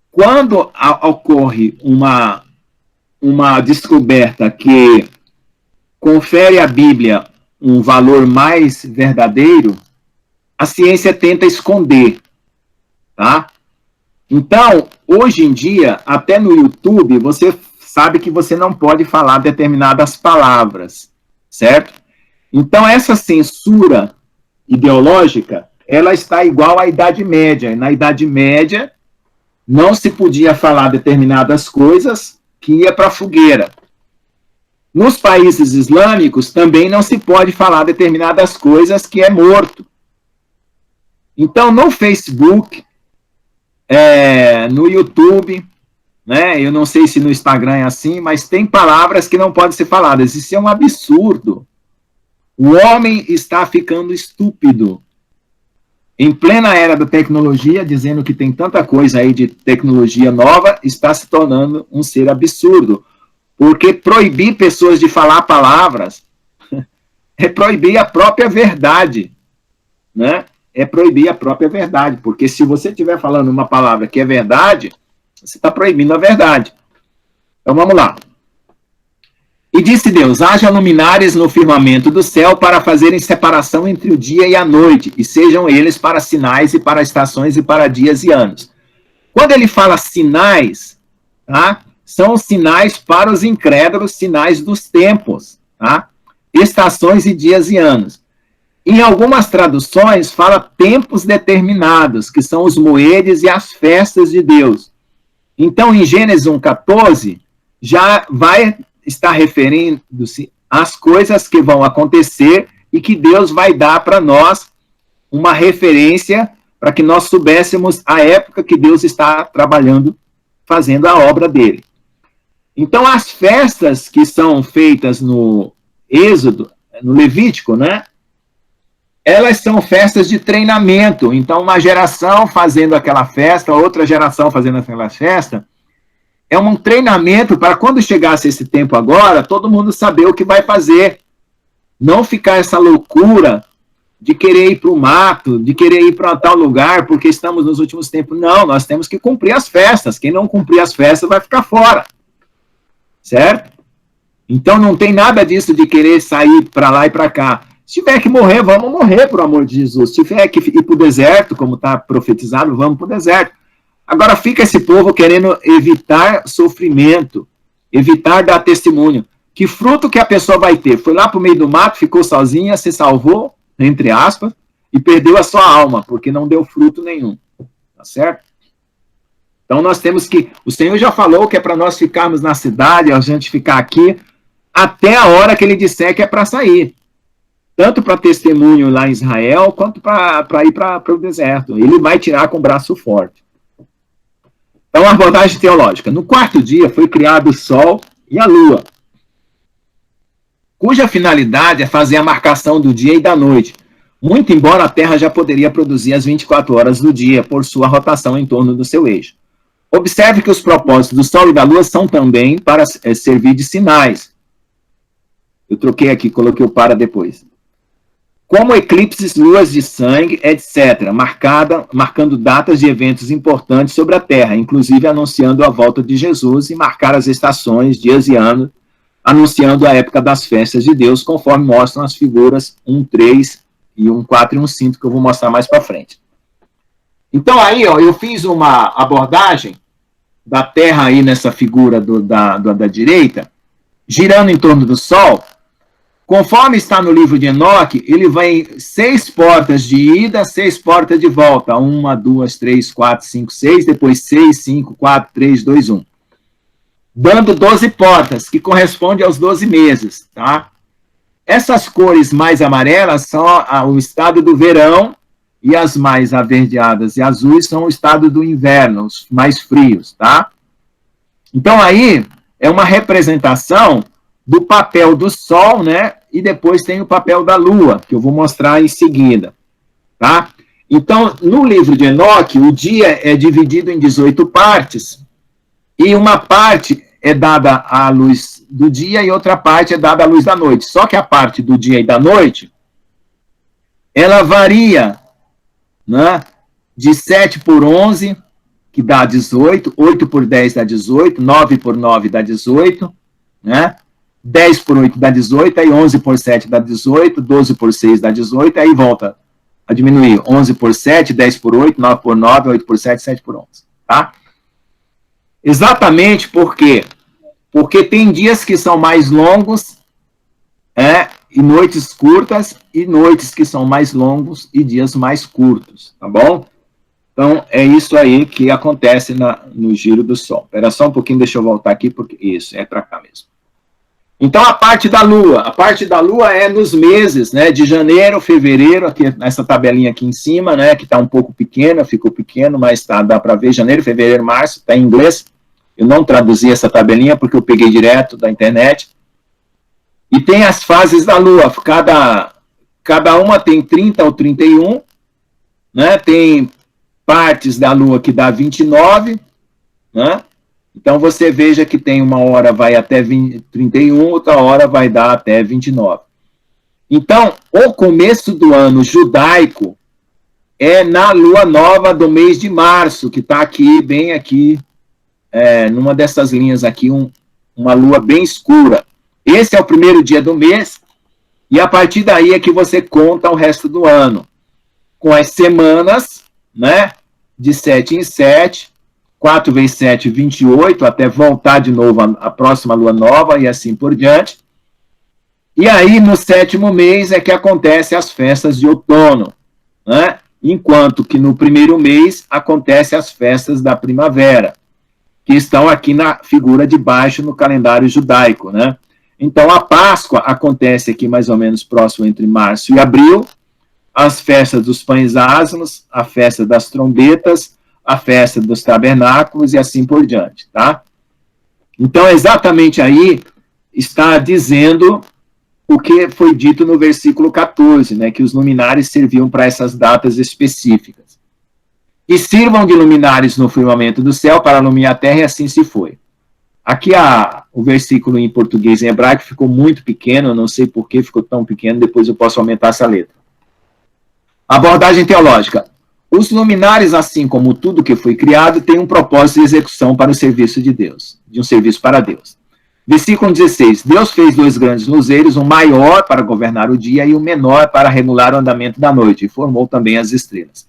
quando ocorre uma descoberta que confere à Bíblia um valor mais verdadeiro, a ciência tenta esconder, tá? Então, hoje em dia, até no YouTube, você sabe que você não pode falar determinadas palavras, certo? Então, essa censura ideológica, ela está igual à Idade Média. Na Idade Média, não se podia falar determinadas coisas que ia para a fogueira. Nos países islâmicos, também não se pode falar determinadas coisas que é morto. Então, no Facebook, no YouTube, né, eu não sei se no Instagram é assim, mas tem palavras que não podem ser faladas. Isso é um absurdo. O homem está ficando estúpido. Em plena era da tecnologia, dizendo que tem tanta coisa aí de tecnologia nova, está se tornando um ser absurdo. Porque proibir pessoas de falar palavras é proibir a própria verdade, né? É proibir a própria verdade. Porque se você estiver falando uma palavra que é verdade, você está proibindo a verdade. Então vamos lá. E disse Deus, haja luminares no firmamento do céu para fazerem separação entre o dia e a noite, e sejam eles para sinais e para estações e para dias e anos. Quando ele fala sinais, tá, são sinais para os incrédulos, sinais dos tempos, tá? Estações e dias e anos. Em algumas traduções, fala tempos determinados, que são os moedes e as festas de Deus. Então, em Gênesis 1,14, já vai está referindo-se às coisas que vão acontecer e que Deus vai dar para nós uma referência para que nós soubéssemos a época que Deus está trabalhando, fazendo a obra dele. Então, as festas que são feitas no Êxodo, no Levítico, né, elas são festas de treinamento. Então, uma geração fazendo aquela festa, outra geração fazendo aquela festa, é um treinamento para quando chegasse esse tempo agora, todo mundo saber o que vai fazer. Não ficar essa loucura de querer ir para o mato, de querer ir para tal lugar, porque estamos nos últimos tempos. Não, nós temos que cumprir as festas. Quem não cumprir as festas vai ficar fora. Certo? Então não tem nada disso de querer sair para lá e para cá. Se tiver que morrer, vamos morrer, por amor de Jesus. Se tiver que ir para o deserto, como está profetizado, vamos para o deserto. Agora fica esse povo querendo evitar sofrimento, evitar dar testemunho. Que fruto que a pessoa vai ter? Foi lá para o meio do mato, ficou sozinha, se salvou, entre aspas, e perdeu a sua alma, porque não deu fruto nenhum. Tá certo? Então nós temos que... O Senhor já falou que é para nós ficarmos na cidade, a gente ficar aqui, até a hora que ele disser que é para sair. Tanto para testemunho lá em Israel, quanto para ir para o deserto. Ele vai tirar com o braço forte. Então, uma abordagem teológica. No quarto dia foi criado o Sol e a Lua, cuja finalidade é fazer a marcação do dia e da noite. muito embora a Terra já poderia produzir as 24 horas do dia por sua rotação em torno do seu eixo. Observe que os propósitos do Sol e da Lua são também para servir de sinais. Eu troquei aqui, coloquei o para depois. Como eclipses, luas de sangue, etc., marcando datas de eventos importantes sobre a Terra, inclusive anunciando a volta de Jesus e marcar as estações, dias e anos, anunciando a época das festas de Deus, conforme mostram as figuras 1.3 e 1.4 e 1.5, que eu vou mostrar mais para frente. Então, aí, ó, eu fiz uma abordagem da Terra aí nessa figura da direita, girando em torno do Sol. Conforme está no livro de Enoque, ele vai 6 portas de ida, 6 portas de volta. 1, 2, 3, 4, 5, 6, depois 6, 5, 4, 3, 2, 1. Dando 12 portas, que corresponde aos 12 meses, tá? Essas cores mais amarelas são o estado do verão, e as mais averdeadas e azuis são o estado do inverno, os mais frios, tá? Então, aí, é uma representação do papel do Sol, né? E depois tem o papel da Lua, que eu vou mostrar em seguida, tá? Então, no livro de Enoque, o dia é dividido em 18 partes, e uma parte é dada à luz do dia e outra parte é dada à luz da noite. Só que a parte do dia e da noite, ela varia, né, de 7 por 11, que dá 18, 8 por 10 dá 18, 9 por 9 dá 18, né? 10 por 8 dá 18, aí 11 por 7 dá 18, 12 por 6 dá 18, aí volta a diminuir. 11 por 7, 10 por 8, 9 por 9, 8 por 7, 7 por 11, tá? Exatamente por quê? Porque tem dias que são mais longos, e noites curtas, e noites que são mais longos e dias mais curtos, tá bom? Então, é isso aí que acontece no giro do Sol. Espera só um pouquinho, deixa eu voltar aqui, porque isso, é para cá mesmo. Então, a parte da Lua é nos meses, né, de janeiro, fevereiro, aqui, nessa tabelinha aqui em cima, né, que está um pouco pequena, ficou pequeno, mas dá para ver, janeiro, fevereiro, março, está em inglês. Eu não traduzi essa tabelinha porque eu peguei direto da internet. E tem as fases da Lua, cada uma tem 30 ou 31, né, tem partes da Lua que dá 29, né? Então, você veja que tem uma hora vai até 31, outra hora vai dar até 29. Então, o começo do ano judaico é na lua nova do mês de março, que está aqui, bem aqui, numa dessas linhas aqui, uma lua bem escura. Esse é o primeiro dia do mês, e a partir daí é que você conta o resto do ano, com as semanas, né, de 7 em 7, 4 vezes 7, 28, até voltar de novo a próxima lua nova e assim por diante. E aí, no 7º mês, é que acontecem as festas de outono, né? Enquanto que no primeiro mês acontecem as festas da primavera, que estão aqui na figura de baixo no calendário judaico, né? Então, a Páscoa acontece aqui mais ou menos próximo entre março e abril, as festas dos pães asmos, a festa das trombetas, a festa dos tabernáculos e assim por diante, tá? Então, exatamente aí está dizendo o que foi dito no versículo 14, né, que os luminares serviam para essas datas específicas. E sirvam de luminares no firmamento do céu para iluminar a terra, e assim se foi. Aqui o versículo em português e hebraico ficou muito pequeno, eu não sei por que ficou tão pequeno, depois eu posso aumentar essa letra. Abordagem teológica. Os luminares, assim como tudo que foi criado, têm um propósito de execução para o serviço de Deus, de um serviço para Deus. Versículo 16. Deus fez 2 grandes luzeiros, um maior para governar o dia e um menor para regular o andamento da noite, e formou também as estrelas.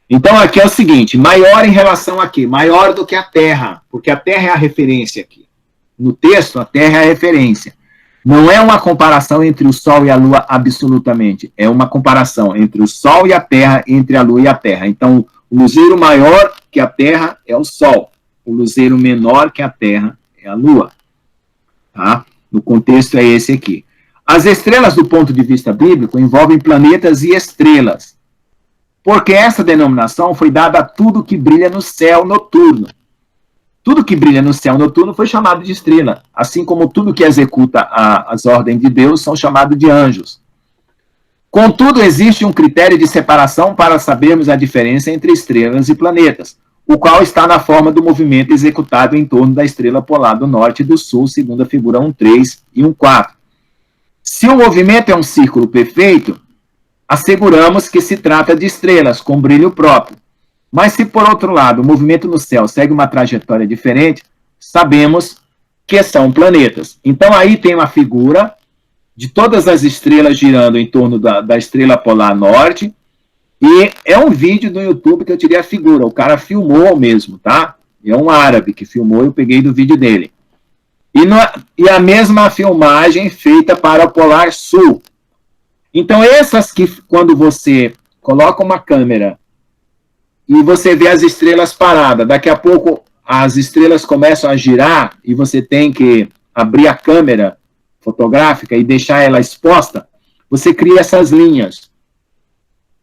Então, aqui é o seguinte, maior em relação a quê? Maior do que a Terra, porque a Terra é a referência aqui. No texto, a Terra é a referência. Não é uma comparação entre o Sol e a Lua absolutamente, é uma comparação entre o Sol e a Terra, entre a Lua e a Terra. Então, o luzeiro maior que a Terra é o Sol, o luzeiro menor que a Terra é a Lua. Tá? No contexto é esse aqui. As estrelas, do ponto de vista bíblico, envolvem planetas e estrelas, porque essa denominação foi dada a tudo que brilha no céu noturno. Tudo que brilha no céu noturno foi chamado de estrela, assim como tudo que executa as ordens de Deus são chamados de anjos. Contudo, existe um critério de separação para sabermos a diferença entre estrelas e planetas, o qual está na forma do movimento executado em torno da estrela polar do norte e do sul, segundo a figura 1.3 e 1.4. Se o movimento é um círculo perfeito, asseguramos que se trata de estrelas com brilho próprio. Mas se, por outro lado, o movimento no céu segue uma trajetória diferente, sabemos que são planetas. Então, aí tem uma figura de todas as estrelas girando em torno da estrela polar norte, e é um vídeo do YouTube que eu tirei a figura, o cara filmou mesmo, tá? É um árabe que filmou, eu peguei do vídeo dele. E a mesma filmagem feita para o Polar Sul. Então, essas que, quando você coloca uma câmera e você vê as estrelas paradas, daqui a pouco as estrelas começam a girar e você tem que abrir a câmera fotográfica e deixar ela exposta, você cria essas linhas.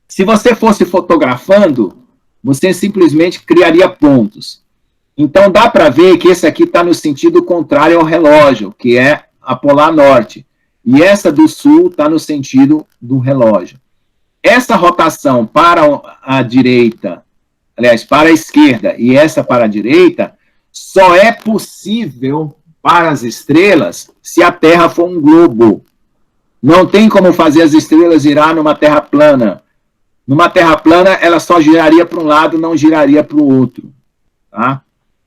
Se você fosse fotografando, você simplesmente criaria pontos. Então, dá para ver que esse aqui está no sentido contrário ao relógio, que é a polar norte. E essa do sul está no sentido do relógio. Essa rotação para a direita, aliás, para a esquerda, e essa para a direita, só é possível para as estrelas se a Terra for um globo. Não tem como fazer as estrelas girar numa Terra plana. Numa Terra plana, ela só giraria para um lado, não giraria para o outro. Tá?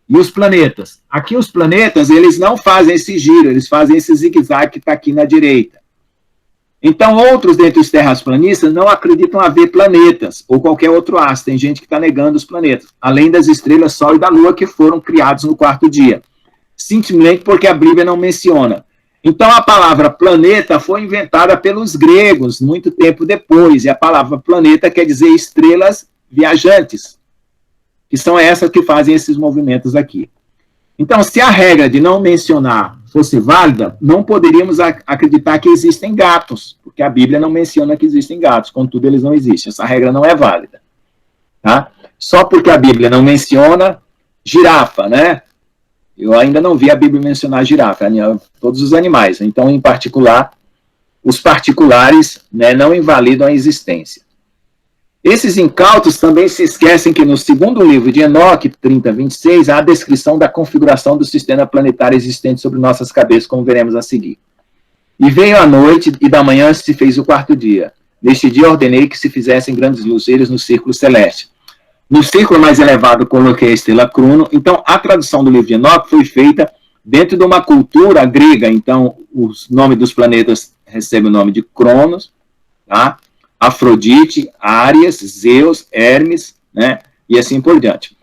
E os planetas? Aqui os planetas, eles não fazem esse giro, eles fazem esse zigue-zague que está aqui na direita. Então, outros dentre os terraplanistas não acreditam haver planetas, ou qualquer outro astro. Tem gente que está negando os planetas, além das estrelas, Sol e da Lua, que foram criados no quarto dia. Simplesmente porque a Bíblia não menciona. Então, a palavra planeta foi inventada pelos gregos, muito tempo depois, e a palavra planeta quer dizer estrelas viajantes, que são essas que fazem esses movimentos aqui. Então, se a regra de não mencionar fosse válida, não poderíamos acreditar que existem gatos, porque a Bíblia não menciona que existem gatos, contudo, eles não existem. Essa regra não é válida. Tá? Só porque a Bíblia não menciona girafa, né? Eu ainda não vi a Bíblia mencionar girafa, todos os animais. Então, em particular, os particulares, né, não invalidam a existência. Esses incautos também se esquecem que no segundo livro de Enoque, 30:26, há a descrição da configuração do sistema planetário existente sobre nossas cabeças, como veremos a seguir. E veio a noite, e da manhã se fez o quarto dia. Neste dia ordenei que se fizessem grandes luzeiros no círculo celeste. No círculo mais elevado coloquei a estrela Crono. Então, a tradução do livro de Enoque foi feita dentro de uma cultura grega. Então, o nome dos planetas recebe o nome de Cronos, tá? Afrodite, Áries, Zeus, Hermes, né? E assim por diante.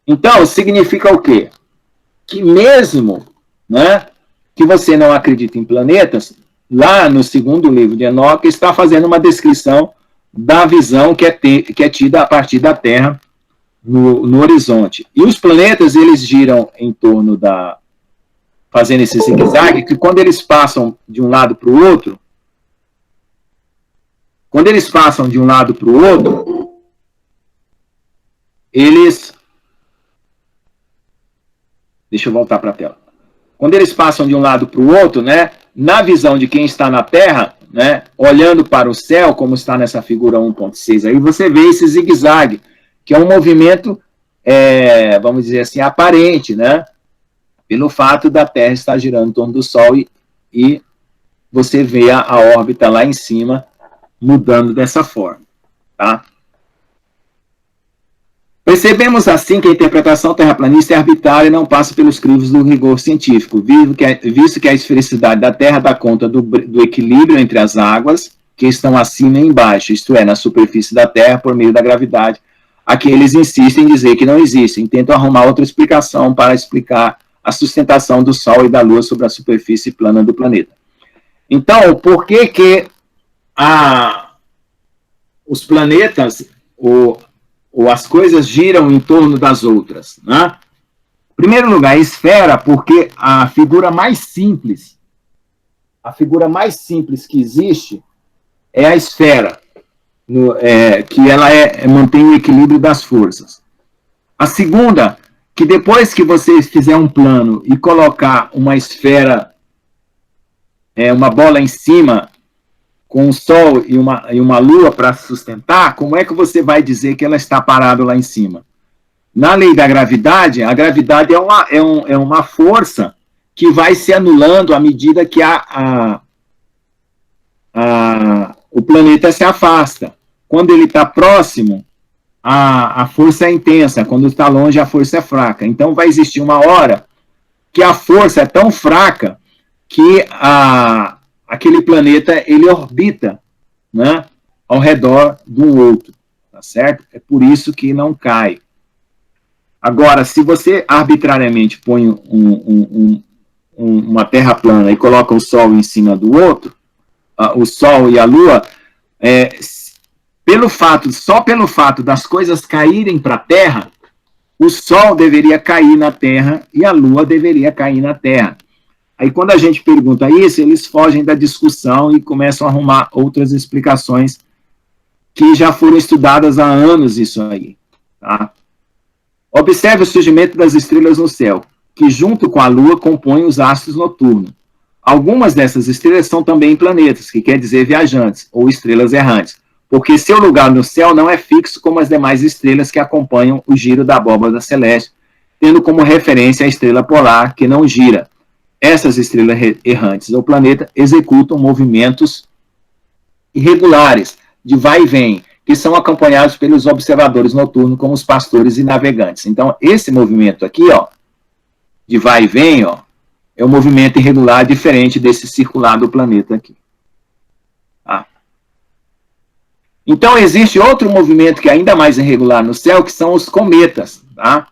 Então, significa o quê? Que mesmo, né, que você não acredita em planetas, lá no segundo livro de Enoque está fazendo uma descrição da visão que é tida a partir da Terra no horizonte. E os planetas, eles giram em torno fazendo esse zigue-zague, que quando eles passam de um lado para o outro, eles... Deixa eu voltar para a tela. Quando eles passam de um lado para o outro, né, na visão de quem está na Terra, né, olhando para o céu, como está nessa figura 1.6, aí você vê esse zigue-zague, que é um movimento, vamos dizer assim, aparente, né, pelo fato da Terra estar girando em torno do Sol e você vê a órbita lá em cima mudando dessa forma, tá? Percebemos assim que a interpretação terraplanista é arbitrária e não passa pelos crivos do rigor científico, visto que a esfericidade da Terra dá conta do equilíbrio entre as águas que estão acima e embaixo, isto é, na superfície da Terra por meio da gravidade, a que eles insistem em dizer que não existem, tentam arrumar outra explicação para explicar a sustentação do Sol e da Lua sobre a superfície plana do planeta. Então, por que os planetas ou as coisas giram em torno das outras, né? Em primeiro lugar, a esfera, porque a figura mais simples que existe é a esfera, que ela mantém o equilíbrio das forças. A segunda, que depois que você fizer um plano e colocar uma esfera, uma bola em cima, com o Sol e uma Lua para sustentar, como é que você vai dizer que ela está parada lá em cima? Na lei da gravidade, a gravidade é uma força que vai se anulando à medida que o planeta se afasta. Quando ele está próximo, a força é intensa. Quando está longe, a força é fraca. Então, vai existir uma hora que a força é tão fraca que aquele planeta ele orbita, né, ao redor do outro. Tá certo? É por isso que não cai. Agora, se você arbitrariamente põe uma terra plana e coloca o Sol em cima do outro, o Sol e a Lua, só pelo fato das coisas caírem para a Terra, o Sol deveria cair na Terra e a Lua deveria cair na Terra. Aí, quando a gente pergunta isso, eles fogem da discussão e começam a arrumar outras explicações que já foram estudadas há anos, isso aí. Tá? Observe o surgimento das estrelas no céu, que junto com a Lua compõem os astros noturnos. Algumas dessas estrelas são também planetas, que quer dizer viajantes, ou estrelas errantes, porque seu lugar no céu não é fixo como as demais estrelas que acompanham o giro da abóbada celeste, tendo como referência a estrela polar, que não gira. Essas estrelas errantes ou planeta executam movimentos irregulares, de vai e vem, que são acompanhados pelos observadores noturnos, como os pastores e navegantes. Então, esse movimento aqui, ó, de vai e vem, ó, é um movimento irregular diferente desse circular do planeta aqui. Tá? Então, existe outro movimento que é ainda mais irregular no céu, que são os cometas. Tá?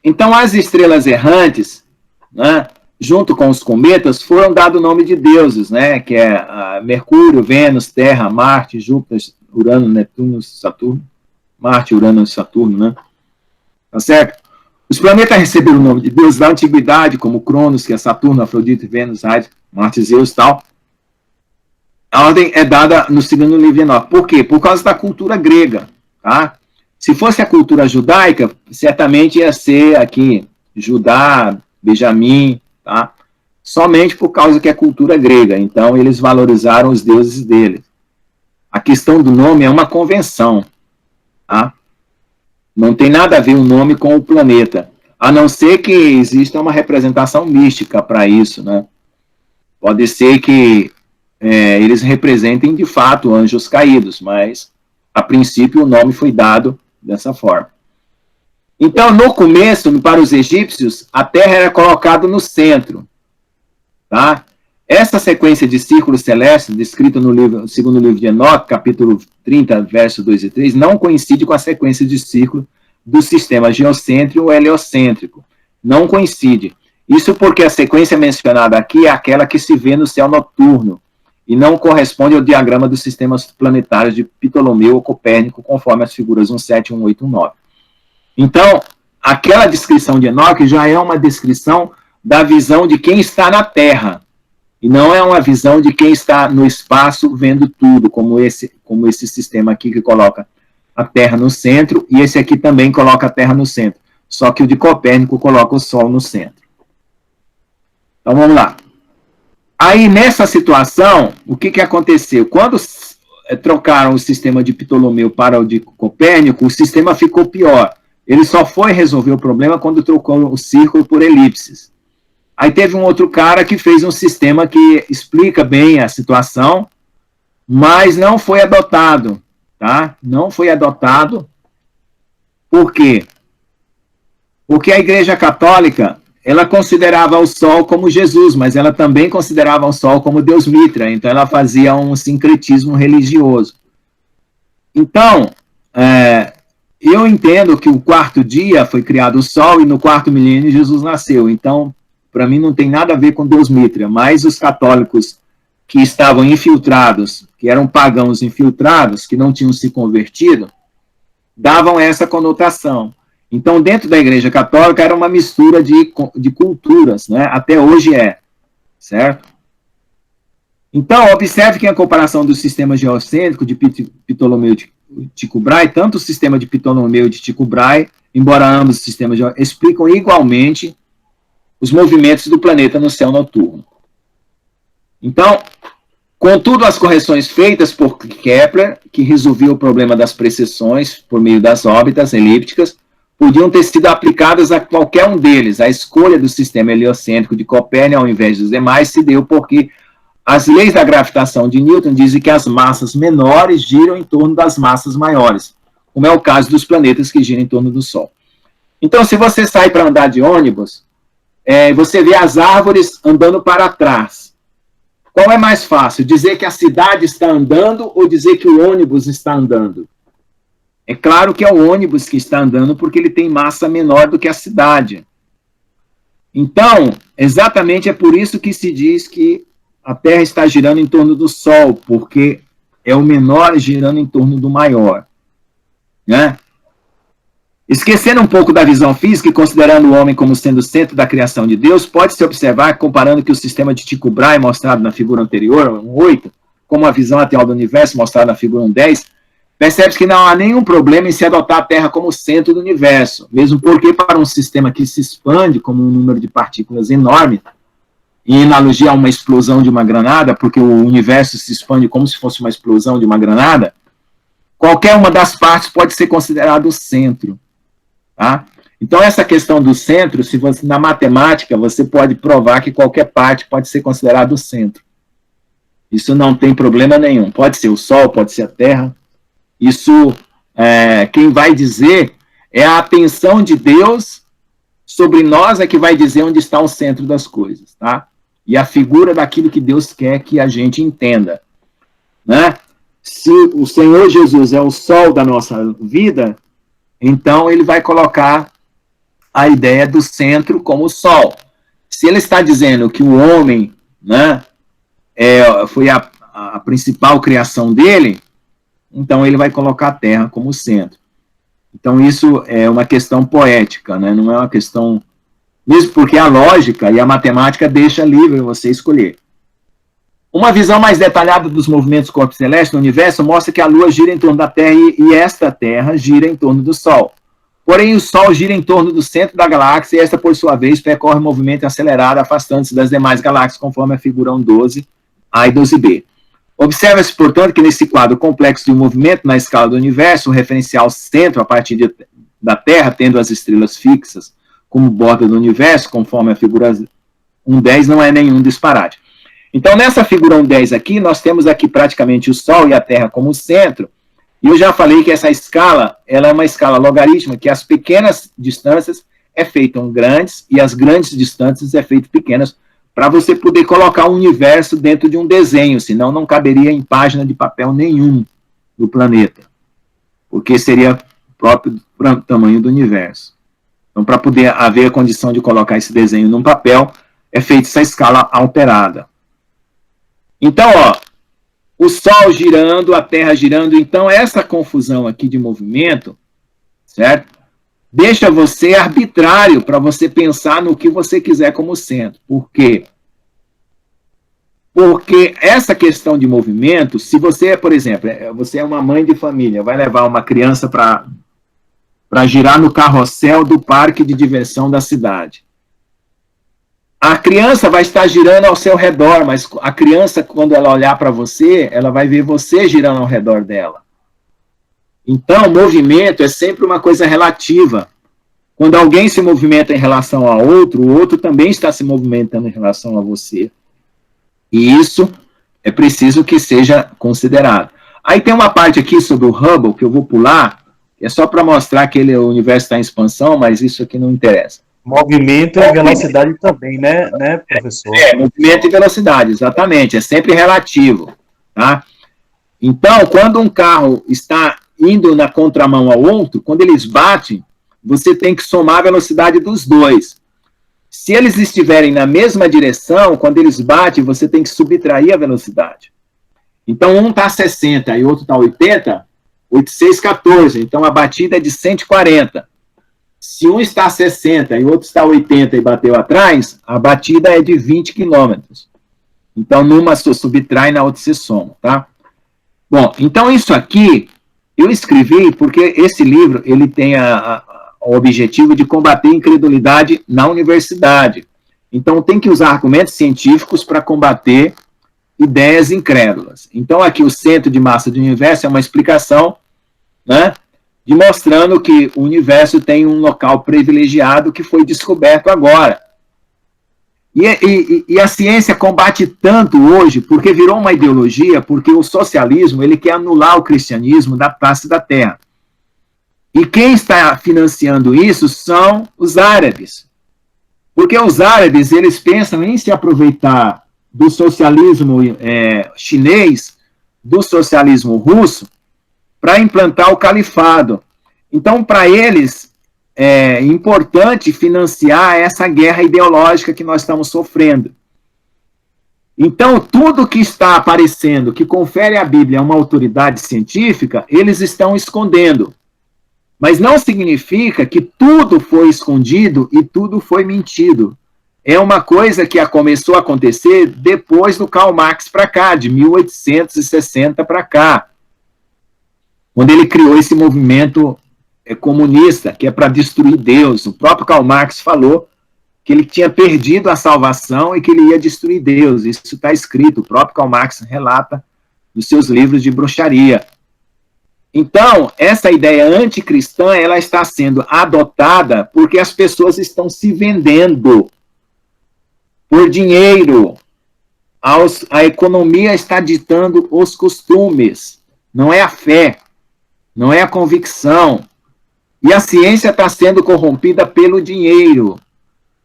Então, as estrelas errantes, né, junto com os cometas, foram dados o nome de deuses, né, que é Mercúrio, Vênus, Terra, Marte, Júpiter, Urano, Netuno, Saturno. Marte, Urano e Saturno, né? Tá certo? Os planetas receberam o nome de Deus da antiguidade, como Cronos, que é Saturno, Afrodite, Vênus, Hades, Marte, Zeus e tal. A ordem é dada no segundo livro de Enoque. Por quê? Por causa da cultura grega. Tá? Se fosse a cultura judaica, certamente ia ser aqui Judá, Benjamim, tá? Somente por causa que é cultura grega. Então, eles valorizaram os deuses deles. A questão do nome é uma convenção. Tá? Não tem nada a ver o nome com o planeta. A não ser que exista uma representação mística para isso. Né? Pode ser que eles representem, de fato, anjos caídos. Mas, a princípio, o nome foi dado dessa forma. Então, no começo, para os egípcios, a Terra era colocada no centro. Tá? Essa sequência de círculos celestes, descrita no segundo livro de Enoque, capítulo 30, versos 2 e 3, não coincide com a sequência de círculos do sistema geocêntrico ou heliocêntrico. Não coincide. Isso porque a sequência mencionada aqui é aquela que se vê no céu noturno e não corresponde ao diagrama dos sistemas planetários de Ptolomeu ou Copérnico, conforme as figuras 1.7, 1.8 e 1.9. Então, aquela descrição de Enoque já é uma descrição da visão de quem está na Terra. E não é uma visão de quem está no espaço vendo tudo, como esse sistema aqui que coloca a Terra no centro, e esse aqui também coloca a Terra no centro. Só que o de Copérnico coloca o Sol no centro. Então, vamos lá. Aí, nessa situação, o que aconteceu? Quando trocaram o sistema de Ptolomeu para o de Copérnico, o sistema ficou pior. Ele só foi resolver o problema quando trocou o círculo por elipses. Aí teve um outro cara que fez um sistema que explica bem a situação, mas não foi adotado, tá? Não foi adotado. Por quê? Porque a Igreja Católica, ela considerava o Sol como Jesus, mas ela também considerava o Sol como Deus Mitra, então ela fazia um sincretismo religioso. Então, eu entendo que o quarto dia foi criado o Sol e no quarto milênio Jesus nasceu, então para mim não tem nada a ver com Deus Mitra, mas os católicos que estavam infiltrados, que eram pagãos infiltrados, que não tinham se convertido, davam essa conotação. Então, dentro da Igreja Católica, era uma mistura de culturas, né? Até hoje é, certo? Então, observe que a comparação do sistema geocêntrico de Ptolomeu e Tycho Brahe, tanto o sistema de Ptolomeu e de Tycho Brahe, embora ambos os sistemas explicam igualmente os movimentos do planeta no céu noturno. Então, Contudo, as correções feitas por Kepler, que resolvia o problema das precessões por meio das órbitas elípticas, podiam ter sido aplicadas a qualquer um deles. A escolha do sistema heliocêntrico de Copérnico, ao invés dos demais, se deu porque as leis da gravitação de Newton dizem que as massas menores giram em torno das massas maiores, como é o caso dos planetas que giram em torno do Sol. Então, se você sai para andar de ônibus, você vê as árvores andando para trás. Qual é mais fácil? Dizer que a cidade está andando ou dizer que o ônibus está andando? É claro que é o ônibus que está andando porque ele tem massa menor do que a cidade. Então, exatamente é por isso que se diz que a Terra está girando em torno do Sol, porque é o menor girando em torno do maior. Né? Esquecendo um pouco da visão física e considerando o homem como sendo o centro da criação de Deus, pode-se observar, comparando que o sistema de Tycho Brahe, mostrado na figura anterior, 1.8, como a visão atual do universo, mostrada na figura 1.10, percebe-se que não há nenhum problema em se adotar a Terra como centro do universo, mesmo porque para um sistema que se expande como um número de partículas enorme, em analogia a uma explosão de uma granada, porque o universo se expande como se fosse uma explosão de uma granada, qualquer uma das partes pode ser considerado o centro. Tá? Então, essa questão do centro, se você, na matemática, você pode provar que qualquer parte pode ser considerado o centro. Isso não tem problema nenhum. Pode ser o Sol, pode ser a Terra. Isso, quem vai dizer é a atenção de Deus sobre nós é que vai dizer onde está o centro das coisas. Tá? E a figura daquilo que Deus quer que a gente entenda. Né? Se o Senhor Jesus é o Sol da nossa vida, então ele vai colocar a ideia do centro como o Sol. Se ele está dizendo que o homem, né, foi a principal criação dele, então ele vai colocar a Terra como centro. Então isso é uma questão poética, né, não é uma questão... Mesmo porque a lógica e a matemática deixa livre você escolher. Uma visão mais detalhada dos movimentos do corpo celeste no universo mostra que a Lua gira em torno da Terra e esta Terra gira em torno do Sol. Porém, o Sol gira em torno do centro da galáxia e esta, por sua vez, percorre um movimento acelerado, afastando-se das demais galáxias, conforme a figura 1.12, A e 12b. Observa-se, portanto, que nesse quadro complexo de um movimento na escala do universo, o referencial centro, a partir da Terra, tendo as estrelas fixas como borda do universo, conforme a figura 1.10, não é nenhum disparate. Então, nessa figura 1.10 aqui, nós temos aqui praticamente o Sol e a Terra como centro, e eu já falei que essa escala, ela é uma escala logarítmica, que as pequenas distâncias é feitas grandes, e as grandes distâncias é feitas pequenas, para você poder colocar o universo dentro de um desenho, senão não caberia em página de papel nenhum do planeta, porque seria o próprio tamanho do universo. Então, para poder haver a condição de colocar esse desenho num papel, é feita essa escala alterada. Então, ó, o Sol girando, a Terra girando, então essa confusão aqui de movimento, certo? Deixa você arbitrário para você pensar no que você quiser como centro. Por quê? Porque essa questão de movimento, se você, por exemplo, você é uma mãe de família, vai levar uma criança para girar no carrossel do parque de diversão da cidade. A criança vai estar girando ao seu redor, mas a criança, quando ela olhar para você, ela vai ver você girando ao redor dela. Então, movimento é sempre uma coisa relativa. Quando alguém se movimenta em relação a outro, o outro também está se movimentando em relação a você. E isso é preciso que seja considerado. Aí tem uma parte aqui sobre o Hubble, que eu vou pular, que é só para mostrar que o universo está em expansão, mas isso aqui não interessa. Movimento e velocidade também, né, professor? Movimento e velocidade, exatamente, é sempre relativo, tá? Então, quando um carro está indo na contramão ao outro, quando eles batem, você tem que somar a velocidade dos dois. Se eles estiverem na mesma direção, quando eles batem, você tem que subtrair a velocidade. Então, um está a 60 e o outro está a 80, 8614, então a batida é de 140. Se um está a 60 e o outro está a 80 e bateu atrás, a batida é de 20 km. Então, numa você subtrai, na outra você soma, tá? Bom, então isso aqui, eu escrevi porque esse livro, ele tem o objetivo de combater a incredulidade na universidade. Então, tem que usar argumentos científicos para combater ideias incrédulas. Então, aqui o centro de massa do universo é uma explicação, né, de mostrando que o universo tem um local privilegiado que foi descoberto agora. E a ciência combate tanto hoje, porque virou uma ideologia, porque o socialismo ele quer anular o cristianismo da face da terra. E quem está financiando isso são os árabes. Porque os árabes, eles pensam em se aproveitar do socialismo chinês, do socialismo russo, para implantar o califado. Então, para eles, é importante financiar essa guerra ideológica que nós estamos sofrendo. Então, tudo que está aparecendo, que confere à Bíblia uma autoridade científica, eles estão escondendo. Mas não significa que tudo foi escondido e tudo foi mentido. É uma coisa que começou a acontecer depois do Karl Marx para cá, de 1860 para cá, quando ele criou esse movimento comunista, que é para destruir Deus. O próprio Karl Marx falou que ele tinha perdido a salvação e que ele ia destruir Deus. Isso está escrito, o próprio Karl Marx relata nos seus livros de bruxaria. Então, essa ideia anticristã, ela está sendo adotada porque as pessoas estão se vendendo por dinheiro. A economia está ditando os costumes, não é a fé, não é a convicção. E a ciência está sendo corrompida pelo dinheiro.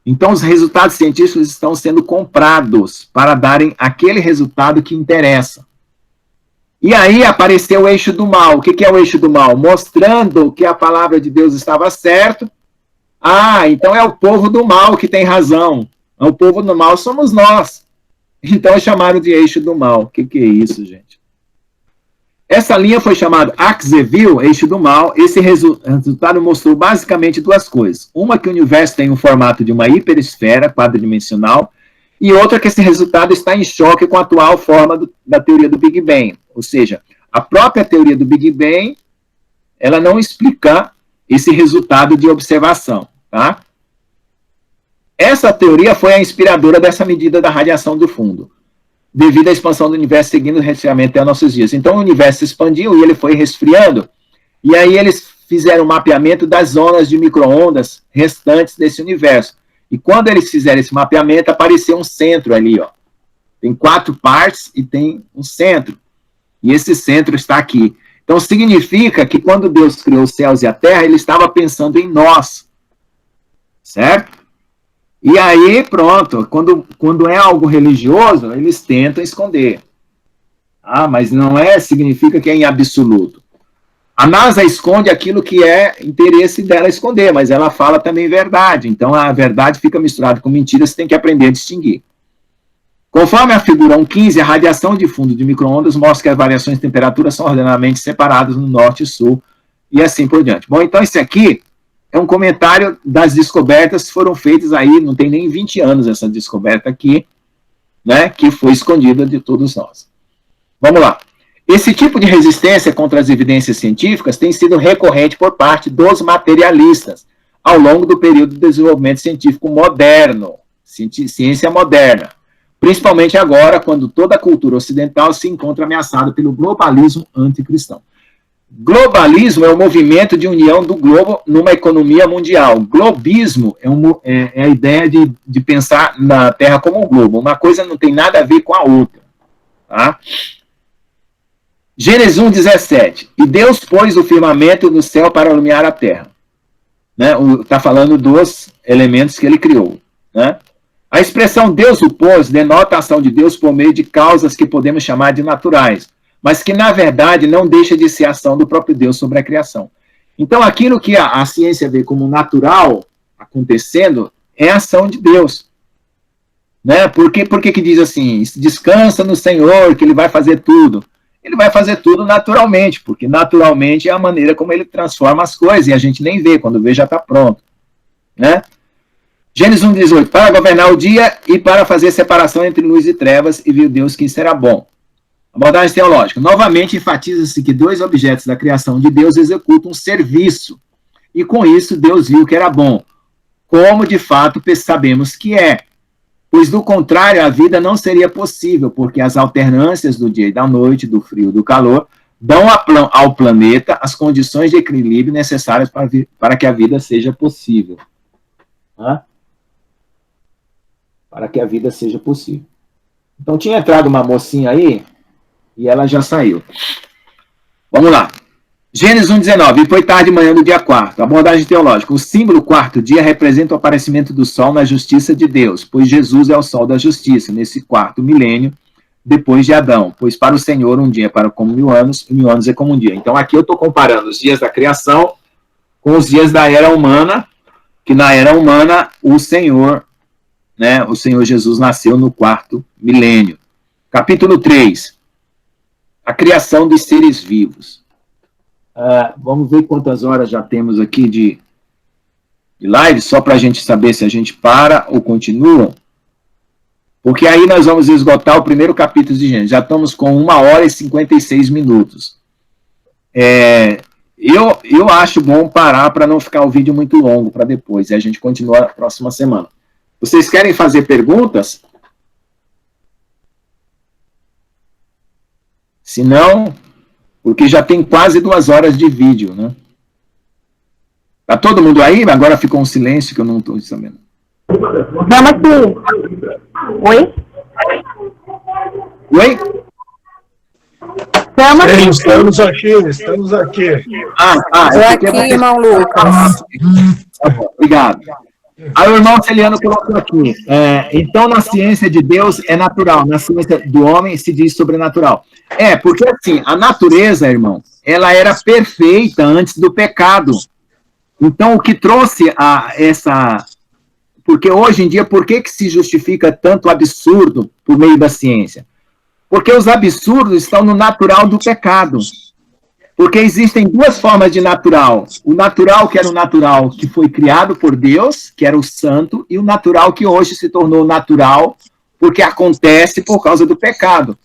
Então, os resultados científicos estão sendo comprados para darem aquele resultado que interessa. E aí apareceu o eixo do mal. O que é o eixo do mal? Mostrando que a palavra de Deus estava certa. Ah, então é o povo do mal que tem razão. O povo do mal somos nós. Então chamaram de eixo do mal. O que é isso, gente? Essa linha foi chamada Axeville, eixo do mal. Esse resultado mostrou basicamente duas coisas. Uma, que o universo tem um formato de uma hiperesfera quadridimensional, e outra, que esse resultado está em choque com a atual forma da teoria do Big Bang. Ou seja, a própria teoria do Big Bang, ela não explica esse resultado de observação. Tá? Essa teoria foi a inspiradora dessa medida da radiação do fundo, devido à expansão do universo seguindo o resfriamento até nossos dias. Então, o universo se expandiu e ele foi resfriando, e aí eles fizeram um mapeamento das zonas de micro-ondas restantes desse universo. E quando eles fizeram esse mapeamento, apareceu um centro ali, ó. Tem 4 partes e tem um centro. E esse centro está aqui. Então, significa que quando Deus criou os céus e a terra, ele estava pensando em nós. Certo? E aí, pronto, quando é algo religioso, eles tentam esconder. Ah, mas não significa que é em absoluto. A NASA esconde aquilo que é interesse dela esconder, mas ela fala também verdade. Então, a verdade fica misturada com mentira, você tem que aprender a distinguir. Conforme a figura 1.15, a radiação de fundo de micro-ondas mostra que as variações de temperatura são ordenadamente separadas no norte e sul, e assim por diante. Bom, então esse aqui é um comentário das descobertas que foram feitas aí, não tem nem 20 anos essa descoberta aqui, né, que foi escondida de todos nós. Vamos lá. Esse tipo de resistência contra as evidências científicas tem sido recorrente por parte dos materialistas ao longo do período do desenvolvimento científico moderno, ciência moderna, principalmente agora, quando toda a cultura ocidental se encontra ameaçada pelo globalismo anticristão. Globalismo é o movimento de união do globo numa economia mundial. Globismo é a ideia de pensar na Terra como um globo. Uma coisa não tem nada a ver com a outra. Tá? Gênesis 1:17. E Deus pôs o firmamento no céu para iluminar a terra. Está falando dos elementos que ele criou. Né? A expressão Deus o pôs denota a ação de Deus por meio de causas que podemos chamar de naturais, mas que, na verdade, não deixa de ser a ação do próprio Deus sobre a criação. Então, aquilo que a ciência vê como natural acontecendo é a ação de Deus. Né? Por que diz assim, descansa no Senhor, que Ele vai fazer tudo? Ele vai fazer tudo naturalmente, porque naturalmente é a maneira como Ele transforma as coisas, e a gente nem vê, quando vê já está pronto. Né? Gênesis 1:18, para governar o dia e para fazer separação entre luz e trevas, e viu Deus que isso era bom. Abordagem teológica. Novamente enfatiza-se que 2 objetos da criação de Deus executam um serviço. E com isso Deus viu que era bom. Como de fato sabemos que é. pois do contrário a vida não seria possível, porque as alternâncias do dia e da noite, do frio e do calor, dão ao planeta as condições de equilíbrio necessárias para que a vida seja possível. Para que a vida seja possível. Então tinha entrado uma mocinha aí, e ela já saiu. Vamos lá. Gênesis 1,19. E foi tarde de manhã do dia 4. Abordagem teológica. O símbolo quarto dia representa o aparecimento do sol na justiça de Deus, pois Jesus é o sol da justiça, nesse quarto milênio, depois de Adão. Pois para o Senhor um dia é como 1000 anos, e 1000 anos é como um dia. Então aqui eu estou comparando os dias da criação com os dias da era humana, que na era humana o Senhor Jesus nasceu no quarto milênio. Capítulo 3. A criação dos seres vivos. Vamos ver quantas horas já temos aqui de live, só para a gente saber se a gente para ou continua. Porque aí nós vamos esgotar o primeiro capítulo de Gênesis. Já estamos com 1 hora e 56 minutos. Eu acho bom parar para não ficar o vídeo muito longo para depois. E a gente continua na próxima semana. Vocês querem fazer perguntas? Se não, porque já tem quase 2 horas de vídeo, né? Tá todo mundo aí? Agora ficou um silêncio que eu não estou sabendo. Vamos aqui. Oi? Oi? Estamos aqui. Estou aqui, irmão Lucas. Tá bom, obrigado. Aí o irmão Celiano colocou aqui, então na ciência de Deus é natural, na ciência do homem se diz sobrenatural. Porque assim, a natureza, irmão, ela era perfeita antes do pecado. Então o que trouxe porque hoje em dia, por que se justifica tanto absurdo por meio da ciência? Porque os absurdos estão no natural do pecado. Porque existem 2 formas de natural. O natural, que era o natural que foi criado por Deus, que era o santo, e o natural que hoje se tornou natural, porque acontece por causa do pecado.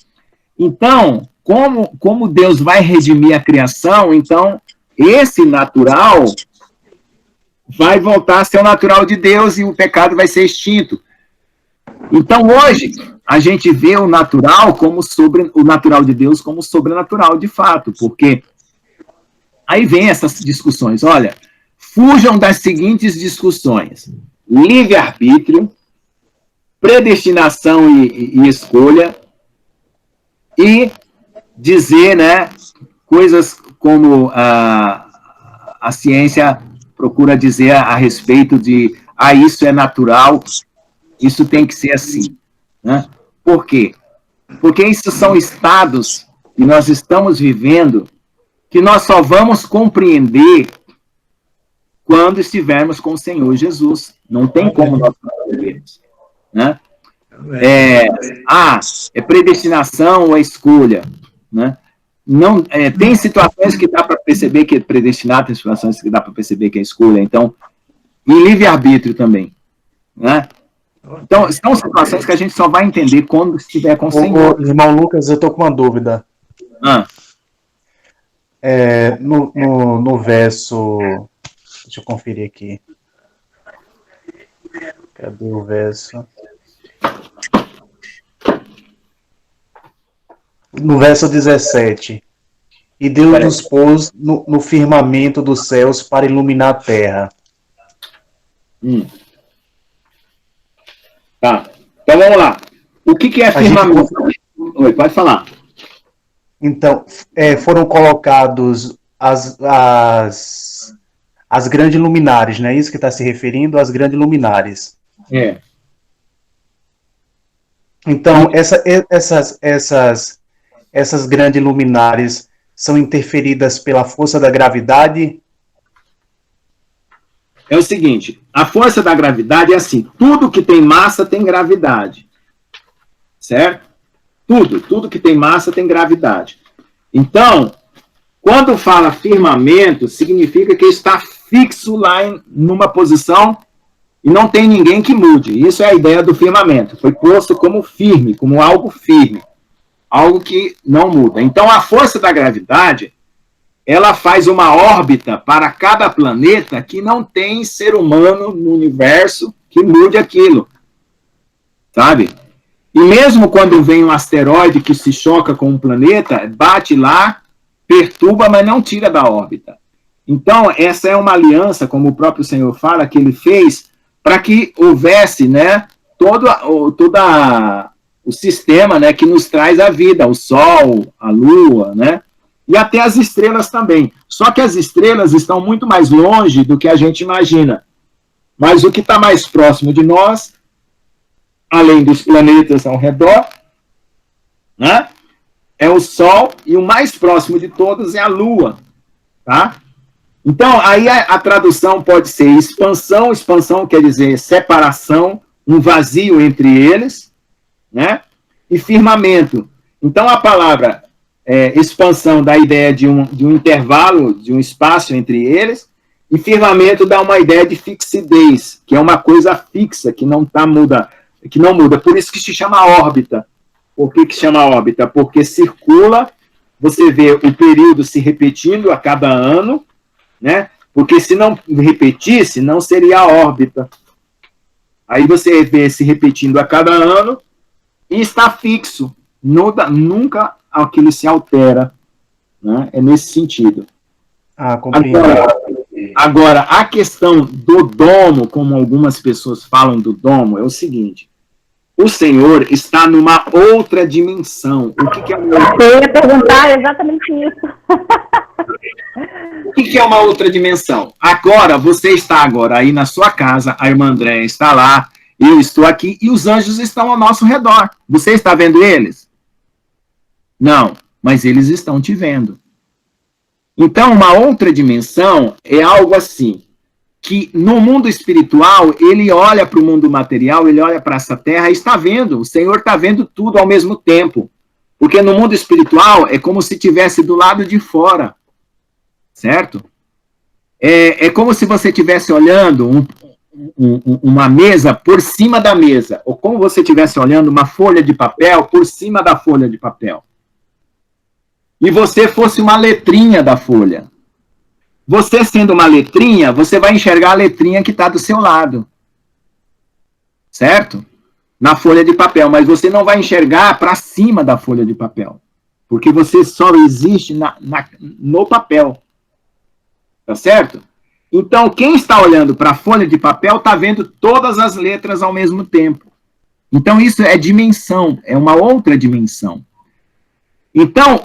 Então, como Deus vai redimir a criação, então, esse natural vai voltar a ser o natural de Deus e o pecado vai ser extinto. Então, hoje, a gente vê o natural o natural de Deus como sobrenatural, de fato, porque aí vem essas discussões. Olha, fujam das seguintes discussões: livre-arbítrio, predestinação e escolha, e dizer, coisas como a ciência procura dizer a respeito de isso é natural, isso tem que ser assim. Por quê? Porque isso são estados que nós estamos vivendo que nós só vamos compreender quando estivermos com o Senhor Jesus. Não tem como nós compreendermos. É predestinação ou é escolha. Não, tem situações que dá para perceber que é predestinado, tem situações que dá para perceber que é escolha. Então, e livre-arbítrio também. Então, são situações que a gente só vai entender quando estiver com o Senhor. Irmão Lucas, eu estou com uma dúvida. No verso... Deixa eu conferir aqui. Cadê o verso? No verso 17. E Deus nos pôs no firmamento dos céus para iluminar a terra. Tá. Então vamos lá. O que é firmamento? Oi, pode falar. Então, foram colocados as grandes luminares, não é isso que está se referindo? As grandes luminares. Então, essas grandes luminares são interferidas pela força da gravidade? É o seguinte, a força da gravidade é assim, tudo que tem massa tem gravidade, certo? Tudo que tem massa tem gravidade. Então, quando fala firmamento, significa que está fixo lá numa posição e não tem ninguém que mude. Isso é a ideia do firmamento. Foi posto como firme, como algo firme, algo que não muda. Então, a força da gravidade, ela faz uma órbita para cada planeta que não tem ser humano no universo que mude aquilo. sabe? E mesmo quando vem um asteroide que se choca com um planeta, bate lá, perturba, mas não tira da órbita. Então, essa é uma aliança, como o próprio Senhor fala, que ele fez para que houvesse, né, todo o sistema, né, que nos traz a vida, o Sol, a Lua, né, e até as estrelas também. Só que as estrelas estão muito mais longe do que a gente imagina. Mas o que está mais próximo de nós, além dos planetas ao redor, né, é o Sol, e o mais próximo de todos é a Lua, tá? Então, aí a tradução pode ser expansão, expansão quer dizer separação, um vazio entre eles, né? E firmamento. Então, a palavra expansão dá a ideia de um intervalo, de um espaço entre eles, e firmamento dá uma ideia de fixidez, que é uma coisa fixa, que não muda. Por isso que se chama órbita. Por que chama órbita? Porque circula, você vê o período se repetindo a cada ano, né? Porque se não repetisse, não seria a órbita. Aí você vê se repetindo a cada ano e está fixo. Nunca aquilo se altera. Né? É nesse sentido. Compreendo. Agora, a questão do domo, como algumas pessoas falam do domo, é o seguinte. O Senhor está numa outra dimensão. O que é uma outra? Eu ia perguntar exatamente isso. O que é uma outra dimensão? Agora, você está agora aí na sua casa, a irmã Andréia está lá, eu estou aqui, e os anjos estão ao nosso redor. Você está vendo eles? Não, mas eles estão te vendo. Então, uma outra dimensão é algo assim, que no mundo espiritual, ele olha para o mundo material, ele olha para essa terra e está vendo, o Senhor está vendo tudo ao mesmo tempo. Porque no mundo espiritual é como se estivesse do lado de fora, certo? É como se você estivesse olhando uma mesa por cima da mesa, ou como você estivesse olhando uma folha de papel por cima da folha de papel. E você fosse uma letrinha da folha. Você sendo uma letrinha, você vai enxergar a letrinha que está do seu lado. Certo? Na folha de papel, mas você não vai enxergar para cima da folha de papel. Porque você só existe no papel. Tá certo? Então, quem está olhando para a folha de papel está vendo todas as letras ao mesmo tempo. Então, isso é dimensão, é uma outra dimensão. Então,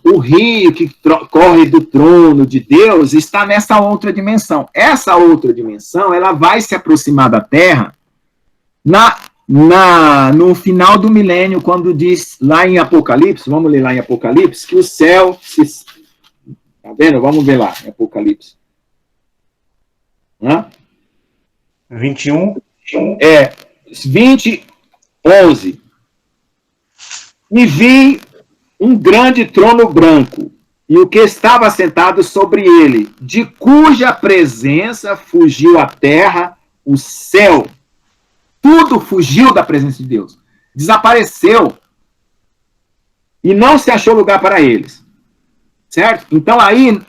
o rio que corre do trono de Deus está nessa outra dimensão. Essa outra dimensão, ela vai se aproximar da Terra no final do milênio, quando diz lá em Apocalipse, vamos ler lá em Apocalipse, que o céu se... Tá vendo? Vamos ver lá em Apocalipse. 21? 20, 11. E vi um grande trono branco, e o que estava sentado sobre ele, de cuja presença fugiu a terra, o céu. Tudo fugiu da presença de Deus. Desapareceu. E não se achou lugar para eles. Certo? Então, aí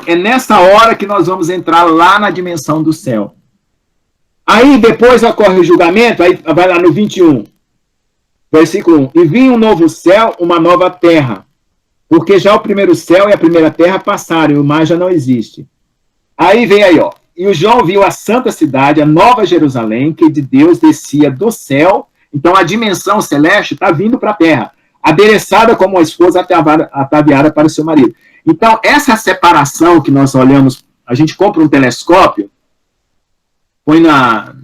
é nessa hora que nós vamos entrar lá na dimensão do céu. Aí, depois ocorre o julgamento, aí vai lá no 21. Versículo 1. E vi um novo céu, uma nova terra. Porque já o primeiro céu e a primeira terra passaram, e o mar já não existe. Aí vem aí, ó. E o João viu a santa cidade, a nova Jerusalém, que de Deus descia do céu. Então, a dimensão celeste está vindo para a terra. Adereçada como a esposa ataviada para o seu marido. Então, essa separação que nós olhamos, a gente compra um telescópio, põe na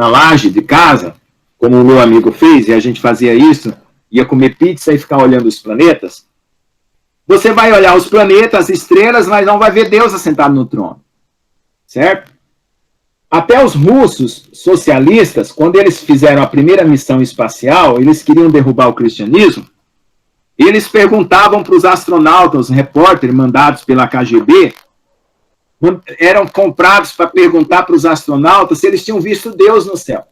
laje de casa, como o meu amigo fez, e a gente fazia isso, ia comer pizza e ficar olhando os planetas. Você vai olhar os planetas, as estrelas, mas não vai ver Deus assentado no trono. Certo? Até os russos socialistas, quando eles fizeram a primeira missão espacial, eles queriam derrubar o cristianismo, eles perguntavam para os astronautas, os repórteres mandados pela KGB, eram comprados para perguntar para os astronautas se eles tinham visto Deus no céu.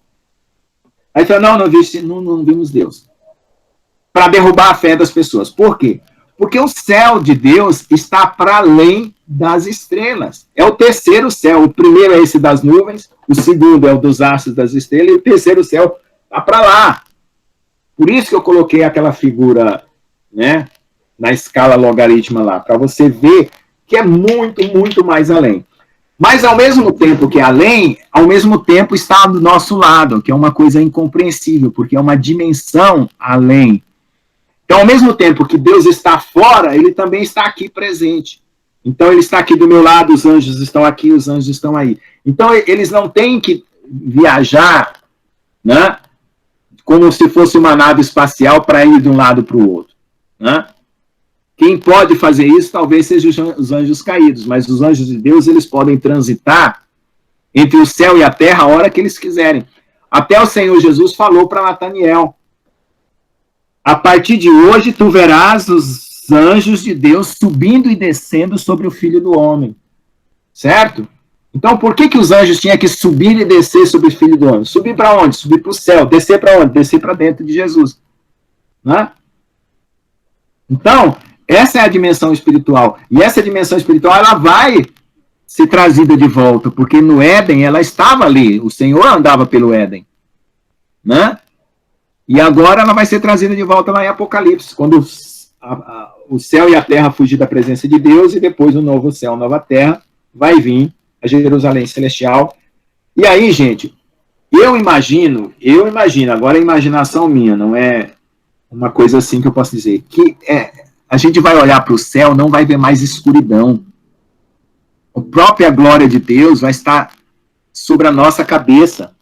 Aí falaram, não vimos Deus. Para derrubar a fé das pessoas. Por quê? Porque o céu de Deus está para além das estrelas. É o terceiro céu. O primeiro é esse das nuvens, o segundo é o dos astros das estrelas, e o terceiro céu Está para lá. Por isso que eu coloquei aquela figura, né, na escala logarítmica lá, para você ver que é muito, muito mais além. Mas, ao mesmo tempo que é além, ao mesmo tempo está do nosso lado, que é uma coisa incompreensível, porque é uma dimensão além. Então, ao mesmo tempo que Deus está fora, ele também está aqui presente. Então, ele está aqui do meu lado, os anjos estão aqui, os anjos estão aí. Então, eles não têm que viajar, né, como se fosse uma nave espacial para ir de um lado para o outro. Né? Quem pode fazer isso talvez sejam os anjos caídos, mas os anjos de Deus, eles podem transitar entre o céu e a terra a hora que eles quiserem. Até o Senhor Jesus falou para Nataniel: a partir de hoje tu verás os anjos de Deus subindo e descendo sobre o Filho do Homem. Certo? Então, por que os anjos tinham que subir e descer sobre o Filho do Homem? Subir para onde? Subir para o céu. Descer para onde? Descer para dentro de Jesus. Né? Então, essa é a dimensão espiritual. E essa dimensão espiritual, ela vai ser trazida de volta, porque no Éden ela estava ali. O Senhor andava pelo Éden. Né? E agora ela vai ser trazida de volta lá em Apocalipse, quando o céu e a terra fugir da presença de Deus, e depois o novo céu, nova terra, vai vir a Jerusalém celestial. E aí, gente, eu imagino, agora é imaginação minha, não é uma coisa assim que eu posso dizer, que a gente vai olhar para o céu, não vai ver mais escuridão. A própria glória de Deus vai estar sobre a nossa cabeça,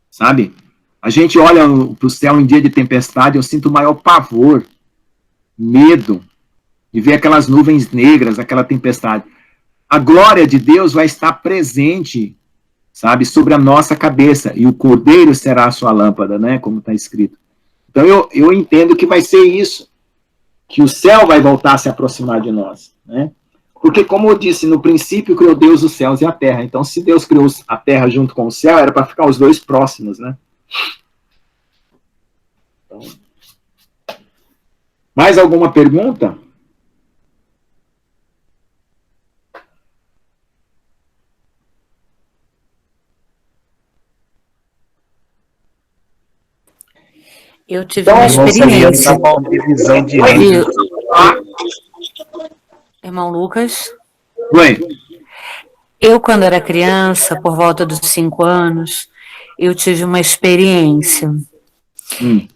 sabe? A gente olha para o céu em dia de tempestade, eu sinto maior pavor, medo, de ver aquelas nuvens negras, aquela tempestade. A glória de Deus vai estar presente, sabe, sobre a nossa cabeça, e o Cordeiro será a sua lâmpada, né, como está escrito. Então eu entendo que vai ser isso, que o céu vai voltar a se aproximar de nós, né? Porque, como eu disse, no princípio criou Deus os céus e a terra. Então, se Deus criou a terra junto com o céu, era para ficar os dois próximos, né? Então, mais alguma pergunta? Eu tive uma experiência. Irmão Lucas? Oi. Eu, quando era criança, por volta dos 5 anos, eu tive uma experiência.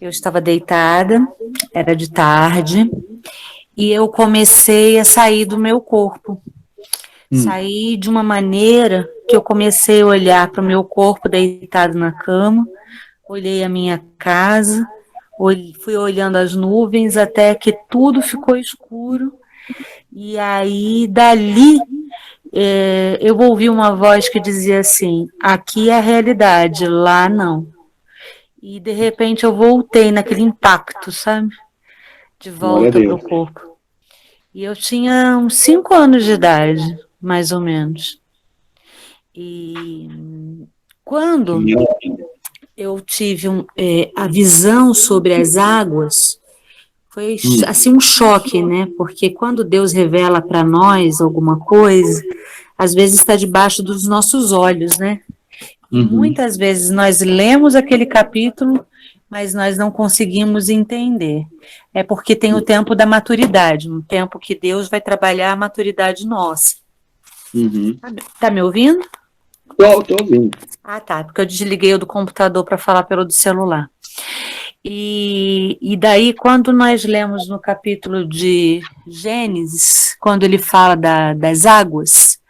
Eu estava deitada, era de tarde, e eu comecei a sair do meu corpo. Saí de uma maneira que eu comecei a olhar para o meu corpo deitado na cama, olhei a minha casa, fui olhando as nuvens até que tudo ficou escuro. E aí, dali, eu ouvi uma voz que dizia assim: aqui é a realidade, lá não. E, de repente, eu voltei naquele impacto, sabe? De volta para o corpo. E eu tinha uns 5 anos de idade, mais ou menos. E quando eu tive a visão sobre as águas, foi assim um choque, né? Porque quando Deus revela para nós alguma coisa, às vezes está debaixo dos nossos olhos, né? E muitas vezes nós lemos aquele capítulo, mas nós não conseguimos entender. É porque tem o tempo da maturidade, um tempo que Deus vai trabalhar a maturidade nossa. Tá me ouvindo? Tô ouvindo. Ah, tá, porque eu desliguei o do computador para falar pelo do celular. E daí, quando nós lemos no capítulo de Gênesis, quando ele fala das águas,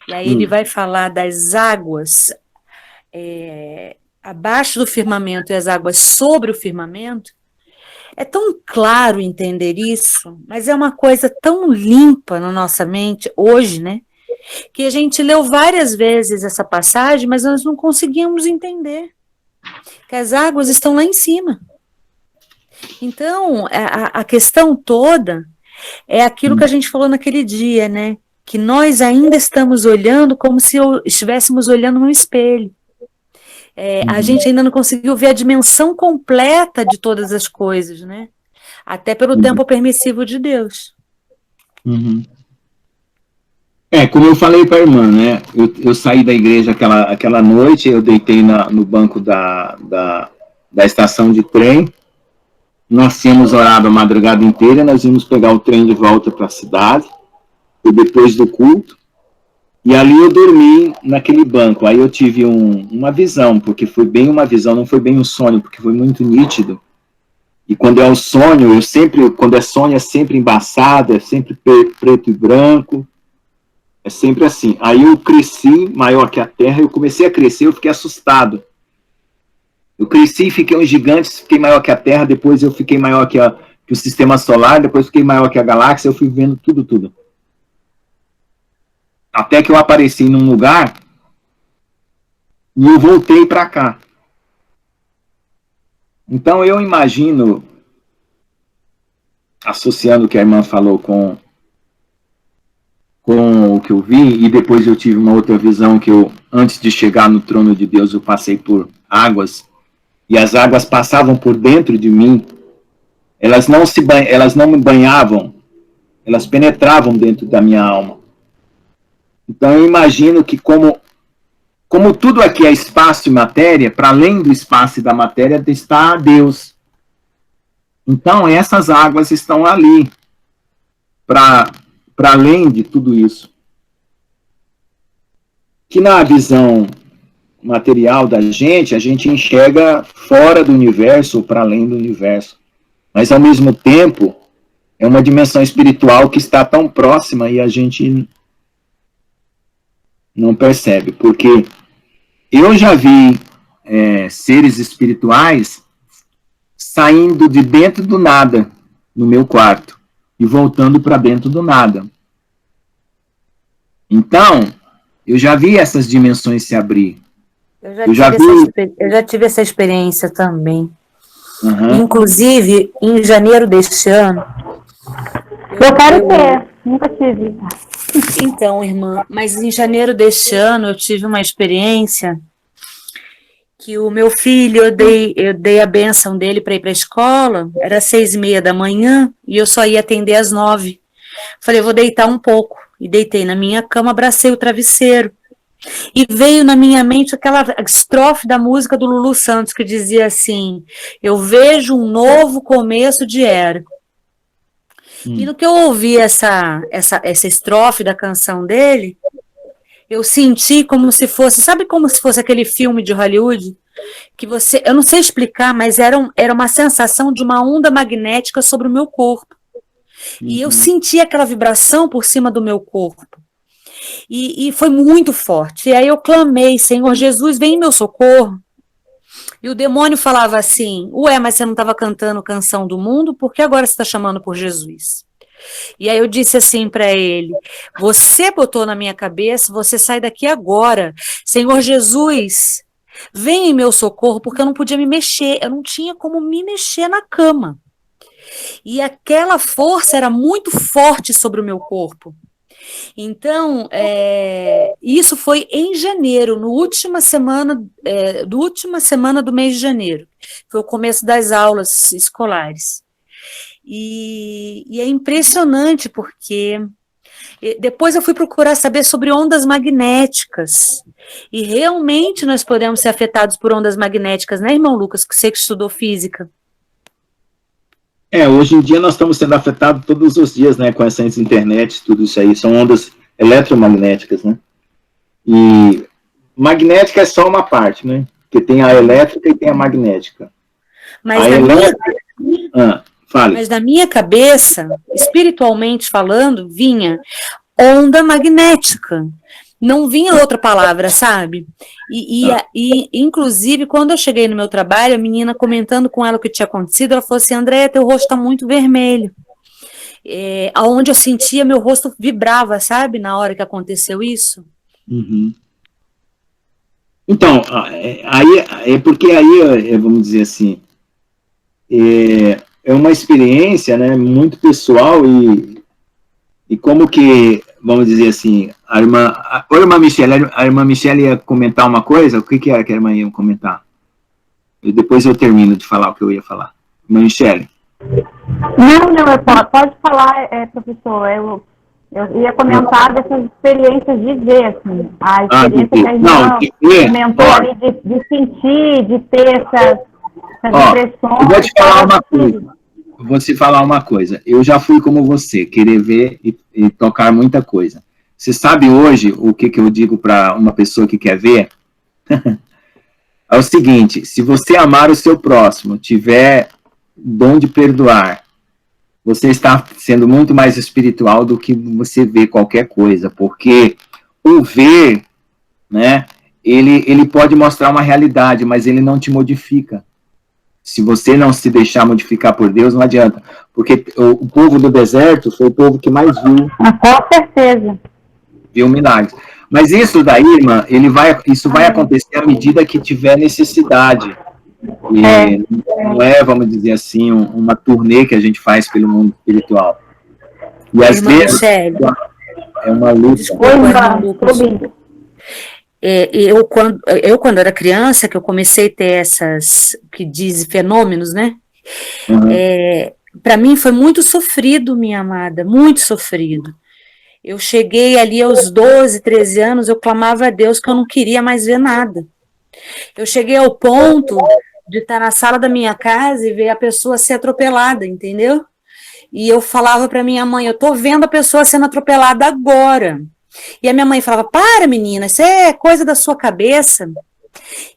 e aí ele vai falar das águas abaixo do firmamento e as águas sobre o firmamento, é tão claro entender isso, mas é uma coisa tão limpa na nossa mente hoje, né? Que a gente leu várias vezes essa passagem, mas nós não conseguimos entender que as águas estão lá em cima. Então, a questão toda é aquilo que a gente falou naquele dia, né? Que nós ainda estamos olhando como se estivéssemos olhando no espelho. A gente ainda não conseguiu ver a dimensão completa de todas as coisas, né? Até pelo tempo permissivo de Deus. Como eu falei para a irmã, né? Eu saí da igreja aquela noite, eu deitei no banco da estação de trem. Nós tínhamos orado a madrugada inteira, nós íamos pegar o trem de volta para a cidade, e depois do culto, e ali eu dormi naquele banco. Aí eu tive uma visão, porque foi bem uma visão, não foi bem um sonho, porque foi muito nítido. E quando é um sonho, quando é sonho é sempre embaçado, é sempre preto e branco, é sempre assim. Aí eu cresci maior que a Terra, eu comecei a crescer, eu fiquei assustado. Eu cresci, fiquei um gigante, fiquei maior que a Terra, depois eu fiquei maior que o Sistema Solar, depois fiquei maior que a galáxia, eu fui vendo tudo. Até que eu apareci num lugar e eu voltei para cá. Então eu imagino, associando o que a irmã falou com o que eu vi, e depois eu tive uma outra visão que antes de chegar no trono de Deus, eu passei por águas, e as águas passavam por dentro de mim, elas não me banhavam, elas penetravam dentro da minha alma. Então eu imagino que como tudo aqui é espaço e matéria, para além do espaço e da matéria está Deus. Então essas águas estão ali, para além de tudo isso. Que na visão material da gente, a gente enxerga fora do universo ou para além do universo. Mas ao mesmo tempo, é uma dimensão espiritual que está tão próxima e a gente não percebe, porque eu já vi seres espirituais saindo de dentro do nada no meu quarto e voltando para dentro do nada. Então, eu já vi essas dimensões se abrir. Eu já tive essa experiência também. Uhum. Inclusive, em janeiro deste ano... Eu quero ter, nunca tive. Então, irmã, mas em janeiro deste ano eu tive uma experiência que o meu filho, eu dei a bênção dele para ir para a escola, era 6:30 da manhã e eu só ia atender às 9. Falei, vou deitar um pouco. E deitei na minha cama, abracei o travesseiro. E veio na minha mente aquela estrofe da música do Lulu Santos que dizia assim, eu vejo um novo começo de era. E no que eu ouvi essa estrofe da canção dele, eu senti como se fosse, sabe como se fosse aquele filme de Hollywood? Que eu não sei explicar, mas era uma sensação de uma onda magnética sobre o meu corpo. E eu senti aquela vibração por cima do meu corpo. E foi muito forte. E aí eu clamei, Senhor Jesus, vem em meu socorro. E o demônio falava assim, mas você não estava cantando Canção do Mundo? Por que agora você está chamando por Jesus? E aí eu disse assim para ele, você botou na minha cabeça, você sai daqui agora. Senhor Jesus, vem em meu socorro, porque eu não podia me mexer, eu não tinha como me mexer na cama. E aquela força era muito forte sobre o meu corpo. Então, isso foi em janeiro, na última semana do mês de janeiro. Foi o começo das aulas escolares. E é impressionante, porque depois eu fui procurar saber sobre ondas magnéticas. E realmente nós podemos ser afetados por ondas magnéticas, né, irmão Lucas, que você que estudou física? Hoje em dia nós estamos sendo afetados todos os dias, né, com essa internet, tudo isso aí, são ondas eletromagnéticas, né, e magnética é só uma parte, né, porque tem a elétrica e tem a magnética. Mas na minha cabeça, espiritualmente falando, vinha onda magnética. Não vinha outra palavra, sabe? E inclusive, quando eu cheguei no meu trabalho, a menina comentando com ela o que tinha acontecido, ela falou assim, Andréia, teu rosto está muito vermelho. Aonde eu sentia, meu rosto vibrava, sabe? Na hora que aconteceu isso. Uhum. Então, porque aí, vamos dizer assim, é uma experiência, né, muito pessoal e como que, vamos dizer assim, a irmã Michele ia comentar uma coisa, o que era que a irmã ia comentar? E depois eu termino de falar o que eu ia falar. Irmã Michele. Não, pode falar, professor, eu ia comentar dessas experiências de ver, assim, a experiência que a irmã comentou ali de sentir, de ter Ó, depressões, eu vou te falar uma tudo. coisa. Vou te falar uma coisa. Eu já fui como você, querer ver e tocar muita coisa. Você sabe hoje o que eu digo para uma pessoa que quer ver? É o seguinte, se você amar o seu próximo, tiver dom de perdoar, você está sendo muito mais espiritual do que você vê qualquer coisa, porque o ver, né, ele pode mostrar uma realidade, mas ele não te modifica. Se você não se deixar modificar por Deus, não adianta. Porque o povo do deserto foi o povo que mais Com certeza. viu milagres. Mas isso daí, irmã, isso vai acontecer à medida que tiver necessidade. E não é, vamos dizer assim, uma turnê que a gente faz pelo mundo espiritual. E às Irmã vezes Michele, é uma luta. desculpa, Oi, irmão irmã, Lucas. tô ouvindo. Quando era criança, que eu comecei a ter essas, que diz, fenômenos, né? Para mim foi muito sofrido, minha amada, muito sofrido. Eu cheguei ali aos 12, 13 anos, eu clamava a Deus que eu não queria mais ver nada. Eu cheguei ao ponto de estar na sala da minha casa e ver a pessoa ser atropelada, entendeu? E eu falava para minha mãe, eu tô vendo a pessoa sendo atropelada agora. E a minha mãe falava, para menina, isso é coisa da sua cabeça.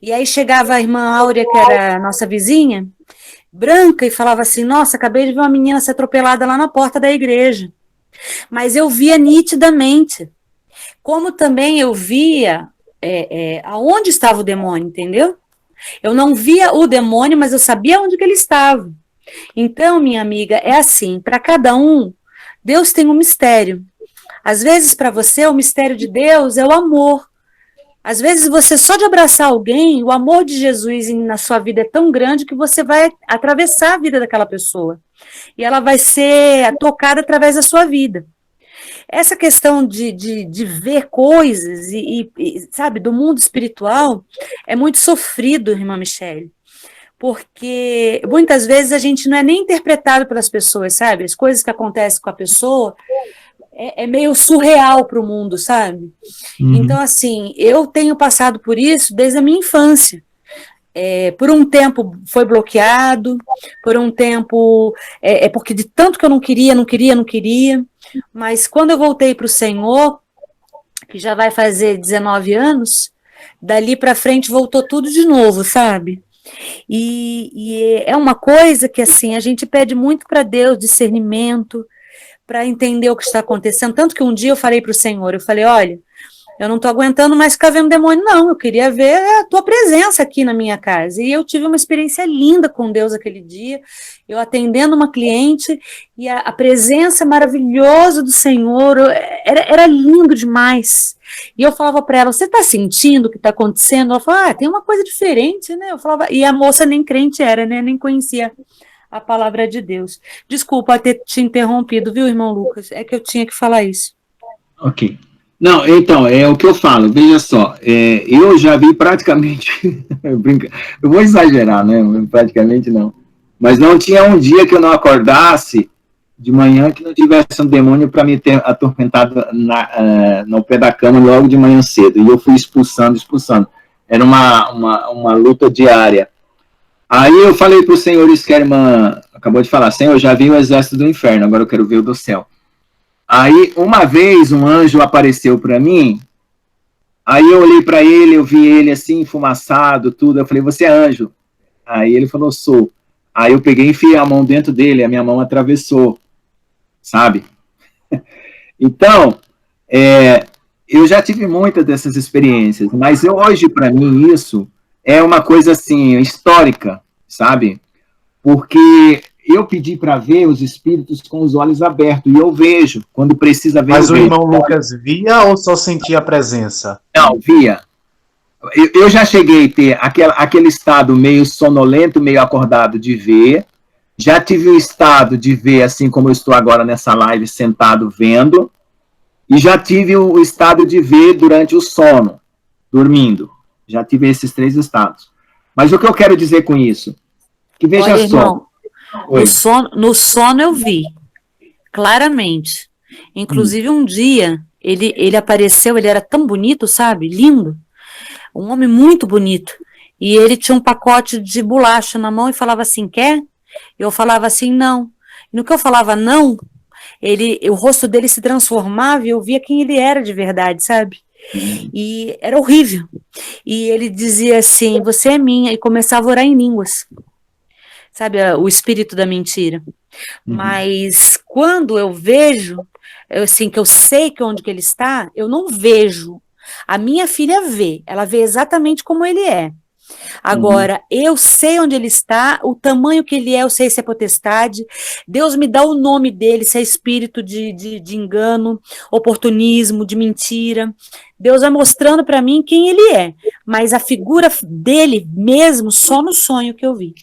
E aí chegava a irmã Áurea, que era a nossa vizinha, branca, e falava assim, nossa, acabei de ver uma menina ser atropelada lá na porta da igreja. Mas eu via nitidamente, como também eu via aonde estava o demônio, entendeu? Eu não via o demônio, mas eu sabia onde que ele estava. Então, minha amiga, é assim, para cada um, Deus tem um mistério. Às vezes, para você, o mistério de Deus é o amor. Às vezes, você só de abraçar alguém, o amor de Jesus na sua vida é tão grande que você vai atravessar a vida daquela pessoa. E ela vai ser tocada através da sua vida. Essa questão de ver coisas sabe, do mundo espiritual é muito sofrido, irmã Michele. Porque muitas vezes a gente não é nem interpretado pelas pessoas, sabe? As coisas que acontecem com a pessoa é meio surreal para o mundo, sabe? Então, assim, eu tenho passado por isso desde a minha infância. Por um tempo foi bloqueado, por um tempo porque de tanto que eu não queria, mas quando eu voltei para o Senhor, que já vai fazer 19 anos, dali para frente voltou tudo de novo, sabe? E é uma coisa que, assim, a gente pede muito para Deus discernimento, para entender o que está acontecendo. Tanto que um dia eu falei para o Senhor, eu falei, olha, eu não estou aguentando mais ficar vendo demônio, não. Eu queria ver a tua presença aqui na minha casa. E eu tive uma experiência linda com Deus aquele dia, eu atendendo uma cliente, e a presença maravilhosa do Senhor, era lindo demais. E eu falava para ela, você está sentindo o que está acontecendo? Ela falava, tem uma coisa diferente, né? Eu falava, e a moça nem crente era, né? Nem conhecia a palavra de Deus. Desculpa ter te interrompido, viu, irmão Lucas? É que eu tinha que falar isso. Ok. Não, então, é o que eu falo, veja só, eu já vi praticamente, eu vou exagerar, né, praticamente não, mas não tinha um dia que eu não acordasse de manhã que não tivesse um demônio para me ter atormentado no pé da cama logo de manhã cedo, e eu fui expulsando, era uma luta diária. Aí eu falei para o Senhor, isso que a irmã acabou de falar, Senhor, eu já vi o exército do inferno, agora eu quero ver o do céu. Aí, uma vez, um anjo apareceu para mim, aí eu olhei para ele, eu vi ele assim, enfumaçado, tudo, eu falei, você é anjo? Aí ele falou, sou. Aí eu peguei e enfiei a mão dentro dele, a minha mão atravessou, sabe? Então, eu já tive muitas dessas experiências, mas hoje, para mim, isso é uma coisa, assim, histórica, sabe? Porque eu pedi para ver os espíritos com os olhos abertos, e eu vejo, quando precisa ver. Mas o irmão Lucas via ou só sentia a presença? Não, via. Eu já cheguei a ter aquele estado meio sonolento, meio acordado de ver, já tive o estado de ver, assim como eu estou agora nessa live, sentado vendo, e já tive o estado de ver durante o sono, dormindo. Já tive esses 3 estados. Mas o que eu quero dizer com isso? Que veja Olha, só. irmão, no sono eu vi, claramente. Inclusive, um dia, ele apareceu, ele era tão bonito, sabe? Lindo. Um homem muito bonito. E ele tinha um pacote de bolacha na mão e falava assim, quer? Eu falava assim, não. E no que eu falava não, o rosto dele se transformava e eu via quem ele era de verdade, sabe? E era horrível. E ele dizia assim, você é minha, e começava a orar em línguas. Sabe, o espírito da mentira. Mas quando eu vejo, assim, que eu sei que onde que ele está, eu não vejo. A minha filha vê, ela vê exatamente como ele é. Agora, eu sei onde ele está, o tamanho que ele é, eu sei se é potestade. Deus me dá o nome dele, se é espírito de engano, oportunismo, de mentira. Deus vai mostrando para mim quem ele é. Mas a figura dele mesmo, só no sonho que eu vi.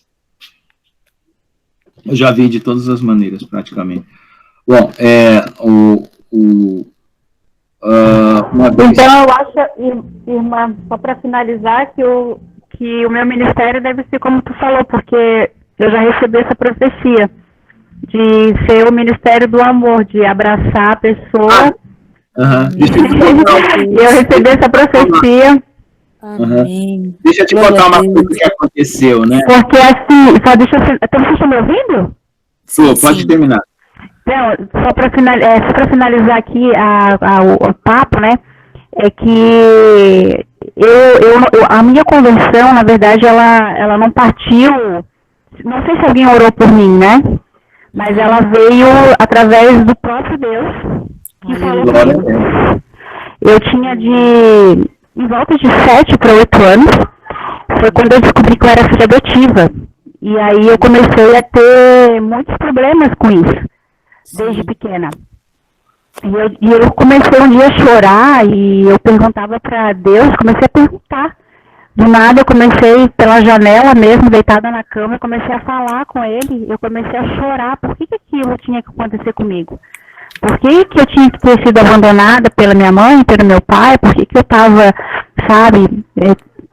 Eu já vi de todas as maneiras, praticamente. Bom, então, eu acho, irmã, só para finalizar, que o meu ministério deve ser como tu falou, porque eu já recebi essa profecia de ser o ministério do amor, de abraçar a pessoa. Eu recebi essa profecia. Amém. Deixa eu te contar uma coisa que aconteceu, né? Porque assim, só deixa eu... Então, vocês estão me ouvindo? Sim, pode terminar. Não, só para finalizar aqui o papo, né? É que a minha conversão, na verdade, ela não partiu. Não sei se alguém orou por mim, né? Mas ela veio através do próprio Deus que falou comigo. Eu tinha em volta de 7 para 8 anos. Foi quando eu descobri que eu era filha adotiva. E aí eu comecei a ter muitos problemas com isso, desde pequena. E eu comecei um dia a chorar e eu perguntava para Deus, comecei a perguntar. Do nada eu comecei pela janela mesmo, deitada na cama, eu comecei a falar com ele, eu comecei a chorar. Por que aquilo tinha que acontecer comigo? Por que eu tinha que ter sido abandonada pela minha mãe, pelo meu pai? Por que eu estava, sabe,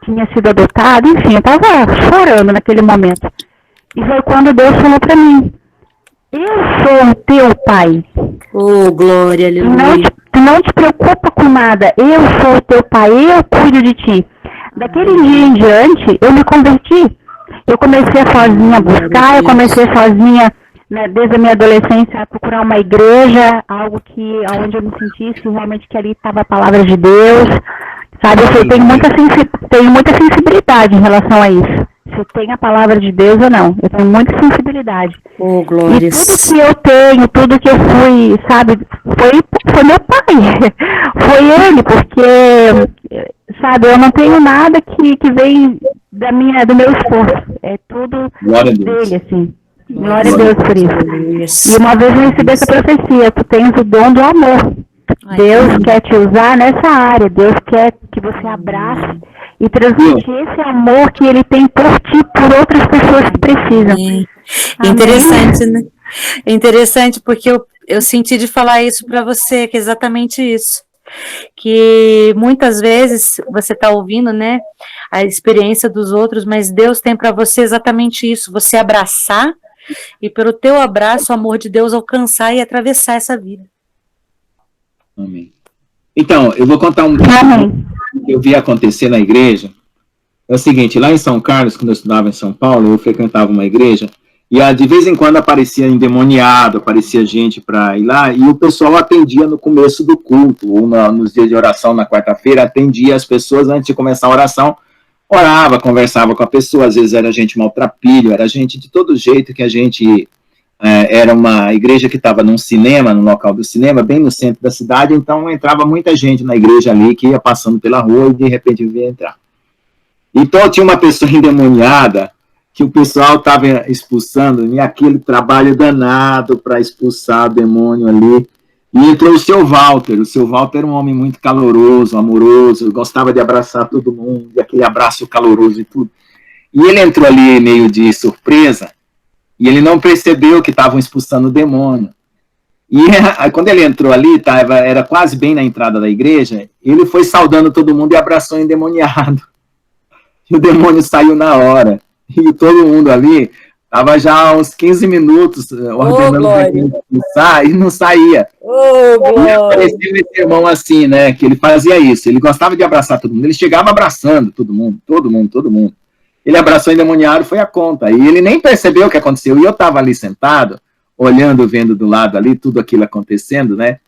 tinha sido adotada? Enfim, eu estava chorando naquele momento. E foi quando Deus falou para mim, eu sou o teu pai. Oh, glória, aleluia. Não te preocupa com nada, eu sou o teu pai, eu cuido de ti. Daquele dia em diante, eu me converti. Eu comecei sozinha a buscar, eu comecei sozinha, né, desde a minha adolescência, a procurar uma igreja, algo onde eu me sentisse realmente que ali estava a palavra de Deus. Sabe, eu tenho muita sensibilidade em relação a isso. Se eu tenho a palavra de Deus ou não. Eu tenho muita sensibilidade. Oh, glória. E tudo que eu tenho, tudo que eu fui, sabe, foi meu pai. Foi ele, porque, sabe, eu não tenho nada que vem do meu esforço. É tudo dele, assim. Glória a Deus por isso. E uma vez eu recebi essa profecia, tu tens o dom do amor. Deus quer te usar nessa área. Deus quer que você abrace e transmitir esse amor que ele tem por ti, por outras pessoas que precisam. Interessante, né? É interessante porque eu senti de falar isso para você, que é exatamente isso. Que muitas vezes você está ouvindo, né, a experiência dos outros, mas Deus tem para você exatamente isso, você abraçar e pelo teu abraço o amor de Deus alcançar e atravessar essa vida. Amém. Então, eu vou contar um que eu vi acontecer na igreja. É o seguinte, lá em São Carlos, quando eu estudava em São Paulo, eu frequentava uma igreja, e de vez em quando aparecia endemoniado, aparecia gente para ir lá, e o pessoal atendia no começo do culto, ou nos dias de oração na quarta-feira, atendia as pessoas antes de começar a oração, orava, conversava com a pessoa, às vezes era gente maltrapilho, era gente de todo jeito que a gente... era uma igreja que estava num cinema, no local do cinema, bem no centro da cidade, então entrava muita gente na igreja ali, que ia passando pela rua e de repente via entrar. Então tinha uma pessoa endemoniada, que o pessoal estava expulsando, e aquele trabalho danado para expulsar o demônio ali, e entrou o seu Walter era um homem muito caloroso, amoroso, gostava de abraçar todo mundo, e aquele abraço caloroso e tudo, e ele entrou ali meio de surpresa, e ele não percebeu que estavam expulsando o demônio. E quando ele entrou ali, era quase bem na entrada da igreja, ele foi saudando todo mundo e abraçou o endemoniado. E o demônio saiu na hora. E todo mundo ali estava já há uns 15 minutos ordenando para ele expulsar e não saía. Parecia esse irmão assim, né, que ele fazia isso. Ele gostava de abraçar todo mundo. Ele chegava abraçando todo mundo. ele abraçou o endemoniado, foi a conta. E ele nem percebeu o que aconteceu. E eu estava ali sentado, olhando, vendo do lado ali, tudo aquilo acontecendo, né?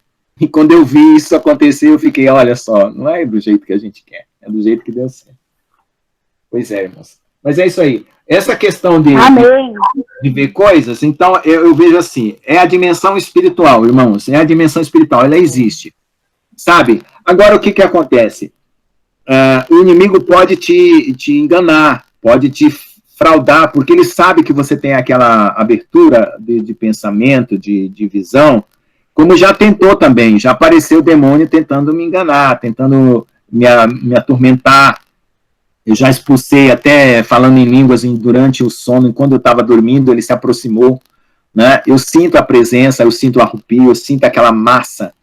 E quando eu vi isso acontecer, eu fiquei, olha só, não é do jeito que a gente quer, é do jeito que deu certo. Pois é, irmãos. Mas é isso aí. Essa questão de ver coisas, então eu vejo assim, é a dimensão espiritual, irmãos, é a dimensão espiritual, ela existe, sabe? Agora, o que acontece? O inimigo pode te enganar, pode te fraudar, porque ele sabe que você tem aquela abertura de pensamento, de visão, como já tentou também, já apareceu o demônio tentando me enganar, tentando me atormentar. Eu já expulsei até falando em línguas durante o sono, quando eu estava dormindo, ele se aproximou, né? Eu sinto a presença, eu sinto o arrepio, eu sinto aquela massa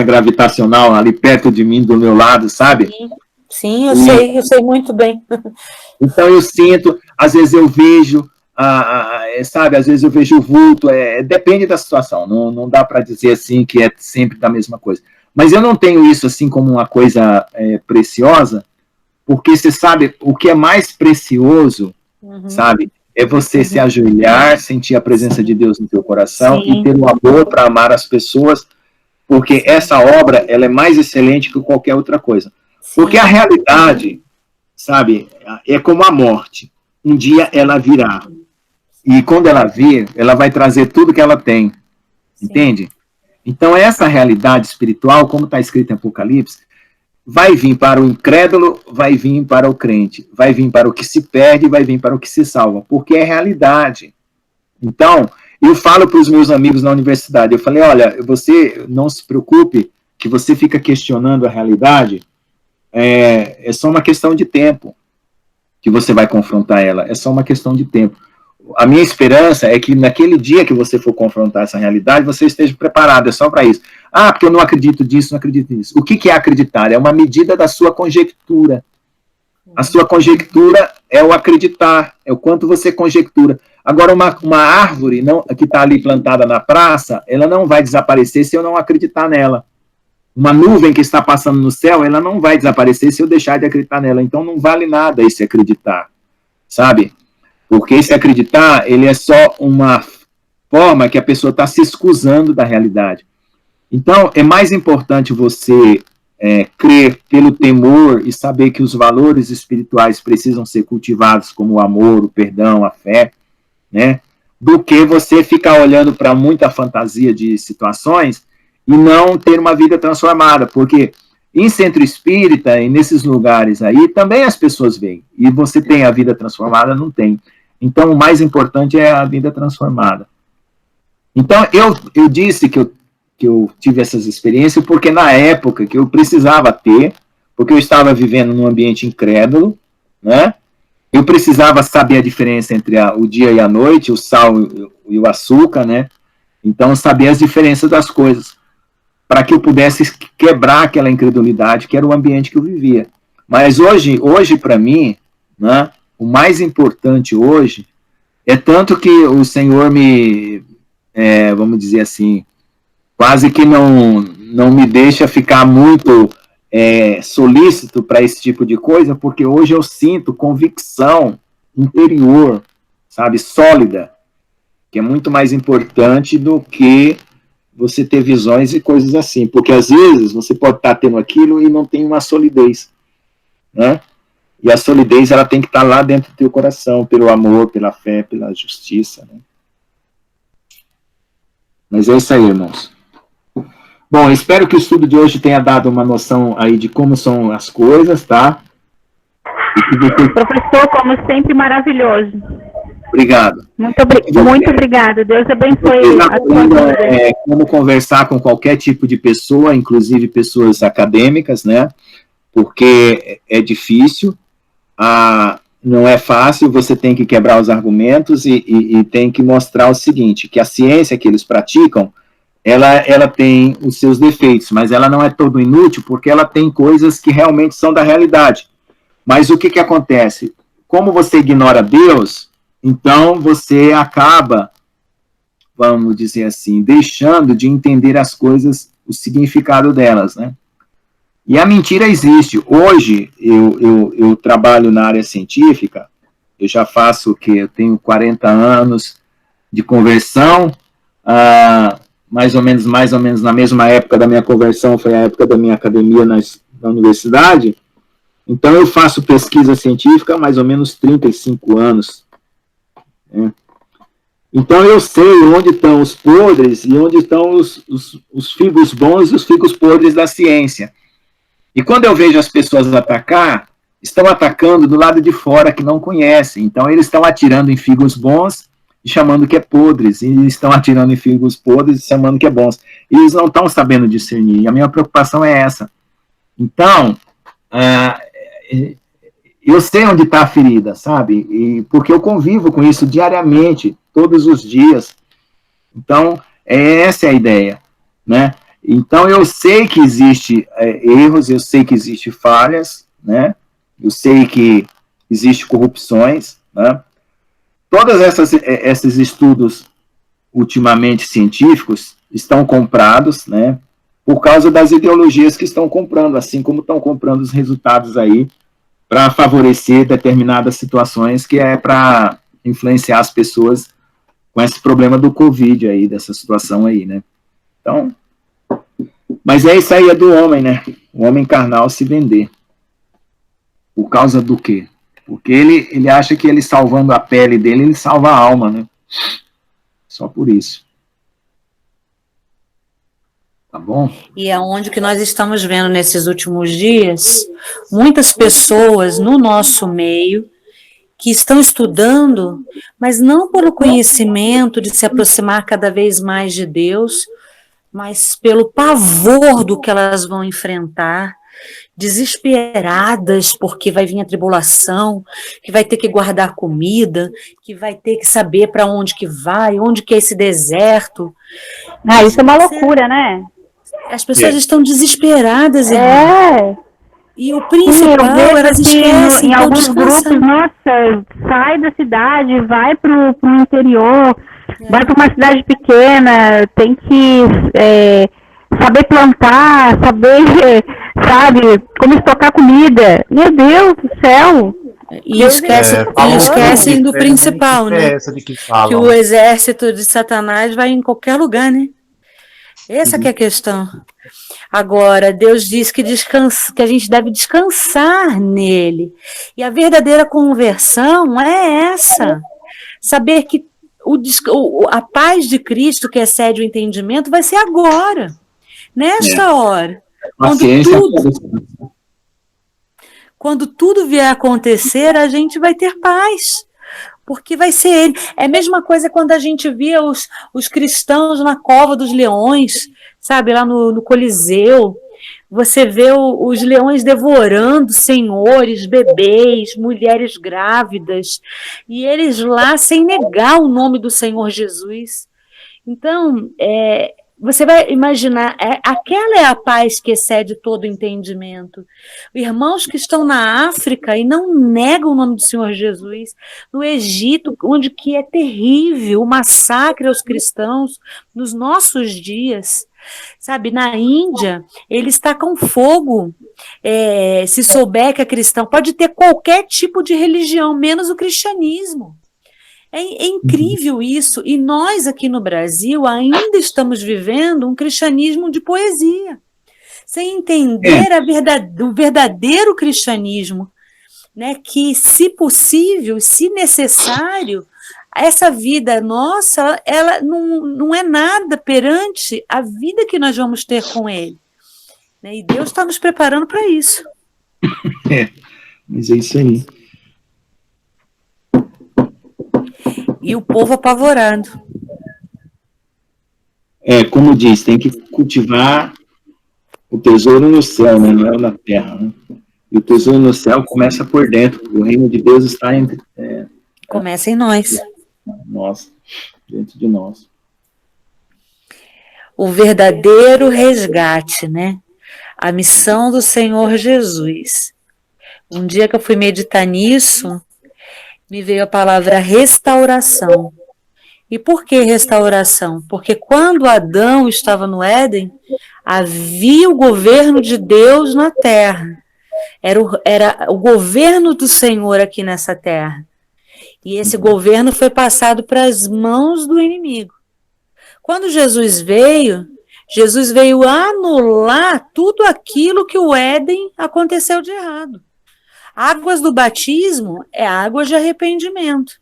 gravitacional ali perto de mim, do meu lado, sabe? Sim, eu sei muito bem. Então eu sinto, às vezes eu vejo, sabe, às vezes eu vejo o vulto, depende da situação, não dá para dizer assim que é sempre da mesma coisa. Mas eu não tenho isso assim como uma coisa preciosa, porque você sabe, o que é mais precioso, sabe, é você se ajoelhar, sentir a presença de Deus no teu coração e ter um amor para amar as pessoas, porque essa obra, ela é mais excelente que qualquer outra coisa. Porque a realidade, sabe, é como a morte. Um dia ela virá. E quando ela vir, ela vai trazer tudo que ela tem. Entende? Então, essa realidade espiritual, como está escrito em Apocalipse, vai vir para o incrédulo, vai vir para o crente, vai vir para o que se perde, vai vir para o que se salva, porque é realidade. Então, eu falo para os meus amigos na universidade, eu falei, olha, você não se preocupe que você fica questionando a realidade, é só uma questão de tempo que você vai confrontar ela, é só uma questão de tempo. A minha esperança é que naquele dia que você for confrontar essa realidade, você esteja preparado, é só para isso. Ah, porque eu não acredito nisso, não acredito nisso. O que é acreditar? É uma medida da sua conjectura. A sua conjectura é o acreditar, é o quanto você conjectura. Agora, uma árvore que está ali plantada na praça, ela não vai desaparecer se eu não acreditar nela. Uma nuvem que está passando no céu, ela não vai desaparecer se eu deixar de acreditar nela. Então, não vale nada esse acreditar, sabe? Porque esse acreditar, ele é só uma forma que a pessoa está se excusando da realidade. Então, é mais importante você crer pelo temor e saber que os valores espirituais precisam ser cultivados, como o amor, o perdão, a fé, né? Do que você ficar olhando para muita fantasia de situações e não ter uma vida transformada, porque em centro espírita e nesses lugares aí, também as pessoas veem, e você tem a vida transformada, não tem. Então, o mais importante é a vida transformada. Então, eu disse que eu tive essas experiências porque na época que eu precisava ter, porque eu estava vivendo num ambiente incrédulo, né? Eu precisava saber a diferença entre o dia e a noite, o sal e o açúcar, né? Então, saber as diferenças das coisas, para que eu pudesse quebrar aquela incredulidade que era o ambiente que eu vivia. Mas hoje para mim, né, o mais importante hoje é tanto que o Senhor me, vamos dizer assim, quase que não me deixa ficar muito solícito para esse tipo de coisa, porque hoje eu sinto convicção interior, sabe, sólida, que é muito mais importante do que você ter visões e coisas assim, porque às vezes você pode estar tendo aquilo e não tem uma solidez, né? E a solidez, ela tem que estar lá dentro do teu coração, pelo amor, pela fé, pela justiça, né? Mas é isso aí, irmãos. Bom, espero que o estudo de hoje tenha dado uma noção aí de como são as coisas, tá? Professor, como sempre, maravilhoso. Obrigado. Muito obrigado. Deus abençoe a sua vida. Como conversar com qualquer tipo de pessoa, inclusive pessoas acadêmicas, né? Porque é difícil, não é fácil, você tem que quebrar os argumentos e tem que mostrar o seguinte, que a ciência que eles praticam, ela tem os seus defeitos, mas ela não é todo inútil, porque ela tem coisas que realmente são da realidade. Mas o que acontece? Como você ignora Deus, então você acaba, vamos dizer assim, deixando de entender as coisas, o significado delas, né? E a mentira existe. Hoje, eu trabalho na área científica eu já faço o quê? Eu tenho 40 anos de conversão, mais ou menos na mesma época da minha conversão, foi a época da minha academia na universidade. Então, eu faço pesquisa científica há mais ou menos 35 anos. Né? Então, eu sei onde estão os podres e onde estão os figos bons e os figos podres da ciência. E quando eu vejo as pessoas atacar, estão atacando do lado de fora que não conhecem. Então, eles estão atirando em figos bons e chamando que é podres, e estão atirando em figos podres e chamando que é bons. E eles não estão sabendo discernir. E a minha preocupação é essa. Então, eu sei onde está a ferida, sabe? Porque eu convivo com isso diariamente, todos os dias. Então, essa é a ideia, né? Então, eu sei que existe erros, eu sei que existe falhas, né? Eu sei que existe corrupções, né? Todos esses estudos, ultimamente científicos, estão comprados, né? Por causa das ideologias que estão comprando, assim como estão comprando os resultados aí para favorecer determinadas situações, que é para influenciar as pessoas com esse problema do Covid aí, dessa situação aí, né? Então, mas isso aí é do homem, né? O homem carnal se vender. Por causa do quê? Porque ele acha que ele salvando a pele dele, ele salva a alma, né? Só por isso. Tá bom? E é onde que nós estamos vendo nesses últimos dias muitas pessoas no nosso meio que estão estudando, mas não pelo conhecimento de se aproximar cada vez mais de Deus, mas pelo pavor do que elas vão enfrentar, desesperadas porque vai vir a tribulação, que vai ter que guardar comida, que vai ter que saber para onde que vai, onde que é esse deserto. Isso é uma loucura, né? As pessoas estão desesperadas, irmão. E o principal, elas esquecem. Em alguns grupos, nossa, sai da cidade, vai pro interior, vai para uma cidade pequena, tem que saber plantar, sabe, como estocar comida. Meu Deus do céu! E esquecem do principal, né? Que o exército de Satanás vai em qualquer lugar, né? Essa que é a questão. Agora, Deus diz que a gente deve descansar nele. E a verdadeira conversão é essa. Saber que a paz de Cristo, que excede o entendimento, vai ser agora. Nesta hora. Quando tudo vier a acontecer, a gente vai ter paz. Porque vai ser ele. É a mesma coisa quando a gente via os cristãos na cova dos leões, sabe, lá no Coliseu. Você vê os leões devorando senhores, bebês, mulheres grávidas, e eles lá sem negar o nome do Senhor Jesus. Então, você vai imaginar, aquela é a paz que excede todo entendimento. Irmãos que estão na África e não negam o nome do Senhor Jesus, no Egito, onde que é terrível o massacre aos cristãos, nos nossos dias, sabe, na Índia, eles tacam fogo, se souber que é cristão, pode ter qualquer tipo de religião, menos o cristianismo. É incrível isso, e nós aqui no Brasil ainda estamos vivendo um cristianismo de poesia, sem entender o verdadeiro cristianismo, né, que, se possível, se necessário, essa vida nossa, ela não é nada perante a vida que nós vamos ter com ele, né, e Deus está nos preparando para isso. Mas é isso aí. E o povo apavorado. Como diz, tem que cultivar o tesouro no céu, né? Não é na terra. Né? E o tesouro no céu começa por dentro. O reino de Deus está começa em nós. Dentro de nós. O verdadeiro resgate, né? A missão do Senhor Jesus. Um dia que eu fui meditar nisso, me veio a palavra restauração. E por que restauração? Porque quando Adão estava no Éden, havia o governo de Deus na terra. Era o governo do Senhor aqui nessa terra. E esse governo foi passado para as mãos do inimigo. Quando Jesus veio anular tudo aquilo que o Éden aconteceu de errado. Águas do batismo é água de arrependimento.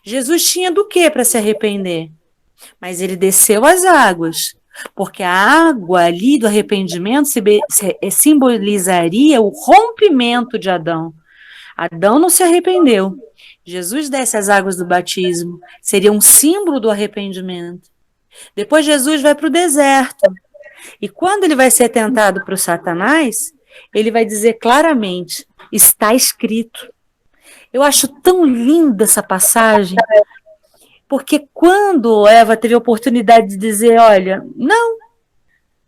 Jesus tinha do que para se arrepender? Mas ele desceu as águas, porque a água ali do arrependimento simbolizaria o rompimento de Adão. Adão não se arrependeu. Jesus desce as águas do batismo, seria um símbolo do arrependimento. Depois Jesus vai para o deserto. E quando ele vai ser tentado por Satanás, ele vai dizer claramente, está escrito. Eu acho tão linda essa passagem, porque quando Eva teve a oportunidade de dizer, olha, não,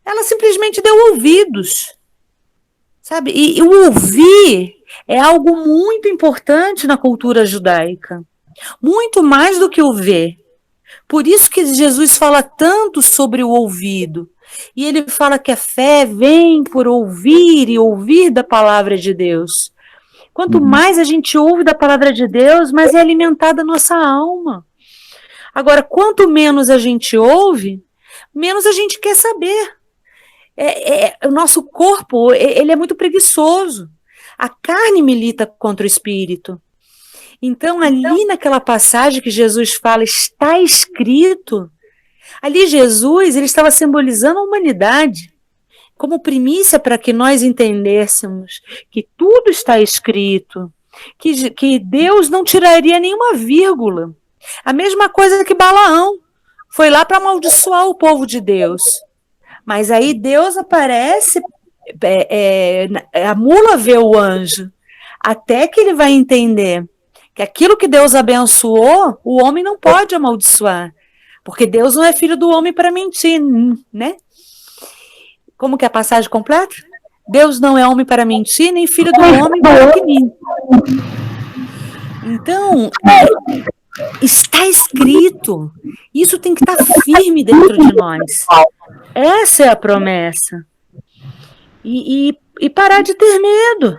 ela simplesmente deu ouvidos, sabe? E o ouvir é algo muito importante na cultura judaica, muito mais do que o ver. Por isso que Jesus fala tanto sobre o ouvido. E ele fala que a fé vem por ouvir e ouvir da palavra de Deus. Quanto mais a gente ouve da palavra de Deus, mais é alimentada a nossa alma. Agora, quanto menos a gente ouve, menos a gente quer saber. O nosso corpo, ele é muito preguiçoso. A carne milita contra o espírito. Então, ali naquela passagem que Jesus fala, está escrito, ali Jesus, ele estava simbolizando a humanidade, como primícia para que nós entendêssemos que tudo está escrito, que Deus não tiraria nenhuma vírgula. A mesma coisa que Balaão, foi lá para amaldiçoar o povo de Deus. Mas aí Deus aparece, a mula vê o anjo, até que ele vai entender que aquilo que Deus abençoou, o homem não pode amaldiçoar, porque Deus não é filho do homem para mentir, né? Como que é a passagem completa? Deus não é homem para mentir, nem filho do homem para que minta. Então, está escrito, isso tem que estar firme dentro de nós. Essa é a promessa. E parar de ter medo.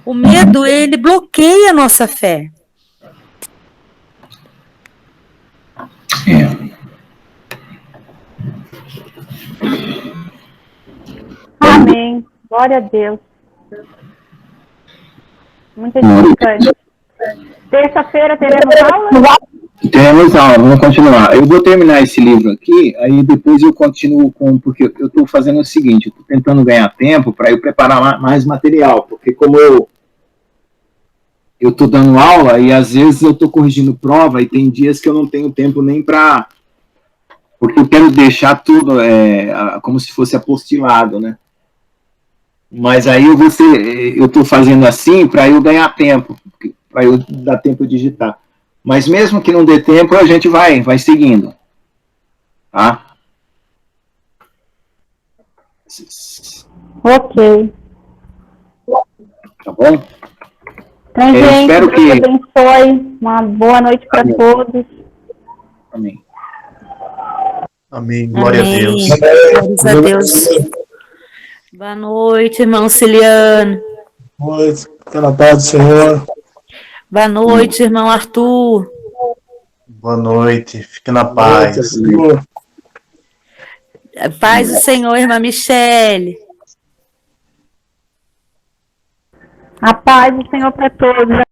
O medo, ele bloqueia a nossa fé. Amém. Glória a Deus. Muito edificante. Terça-feira teremos aula? Temos aula, vamos continuar. Eu vou terminar esse livro aqui, aí depois eu continuo porque eu estou fazendo o seguinte, eu estou tentando ganhar tempo para eu preparar mais material, porque como eu estou dando aula e às vezes eu estou corrigindo prova e tem dias que eu não tenho tempo nem para... Porque eu quero deixar tudo como se fosse apostilado, né? Mas aí eu estou fazendo assim para eu ganhar tempo, para eu dar tempo de digitar. Mas mesmo que não dê tempo, a gente vai seguindo. Tá? Ok. Tá bom? Então, gente, espero Deus abençoe. Uma boa noite para todos. Amém. Amém. Glória a Deus. Glórias a Deus. Boa noite, irmão Ciliano. Boa noite. Fica na paz do Senhor. Boa noite, irmão Arthur. Boa noite. Fique na paz. Senhor. Paz do Senhor, irmã Michele. A paz do Senhor para todos.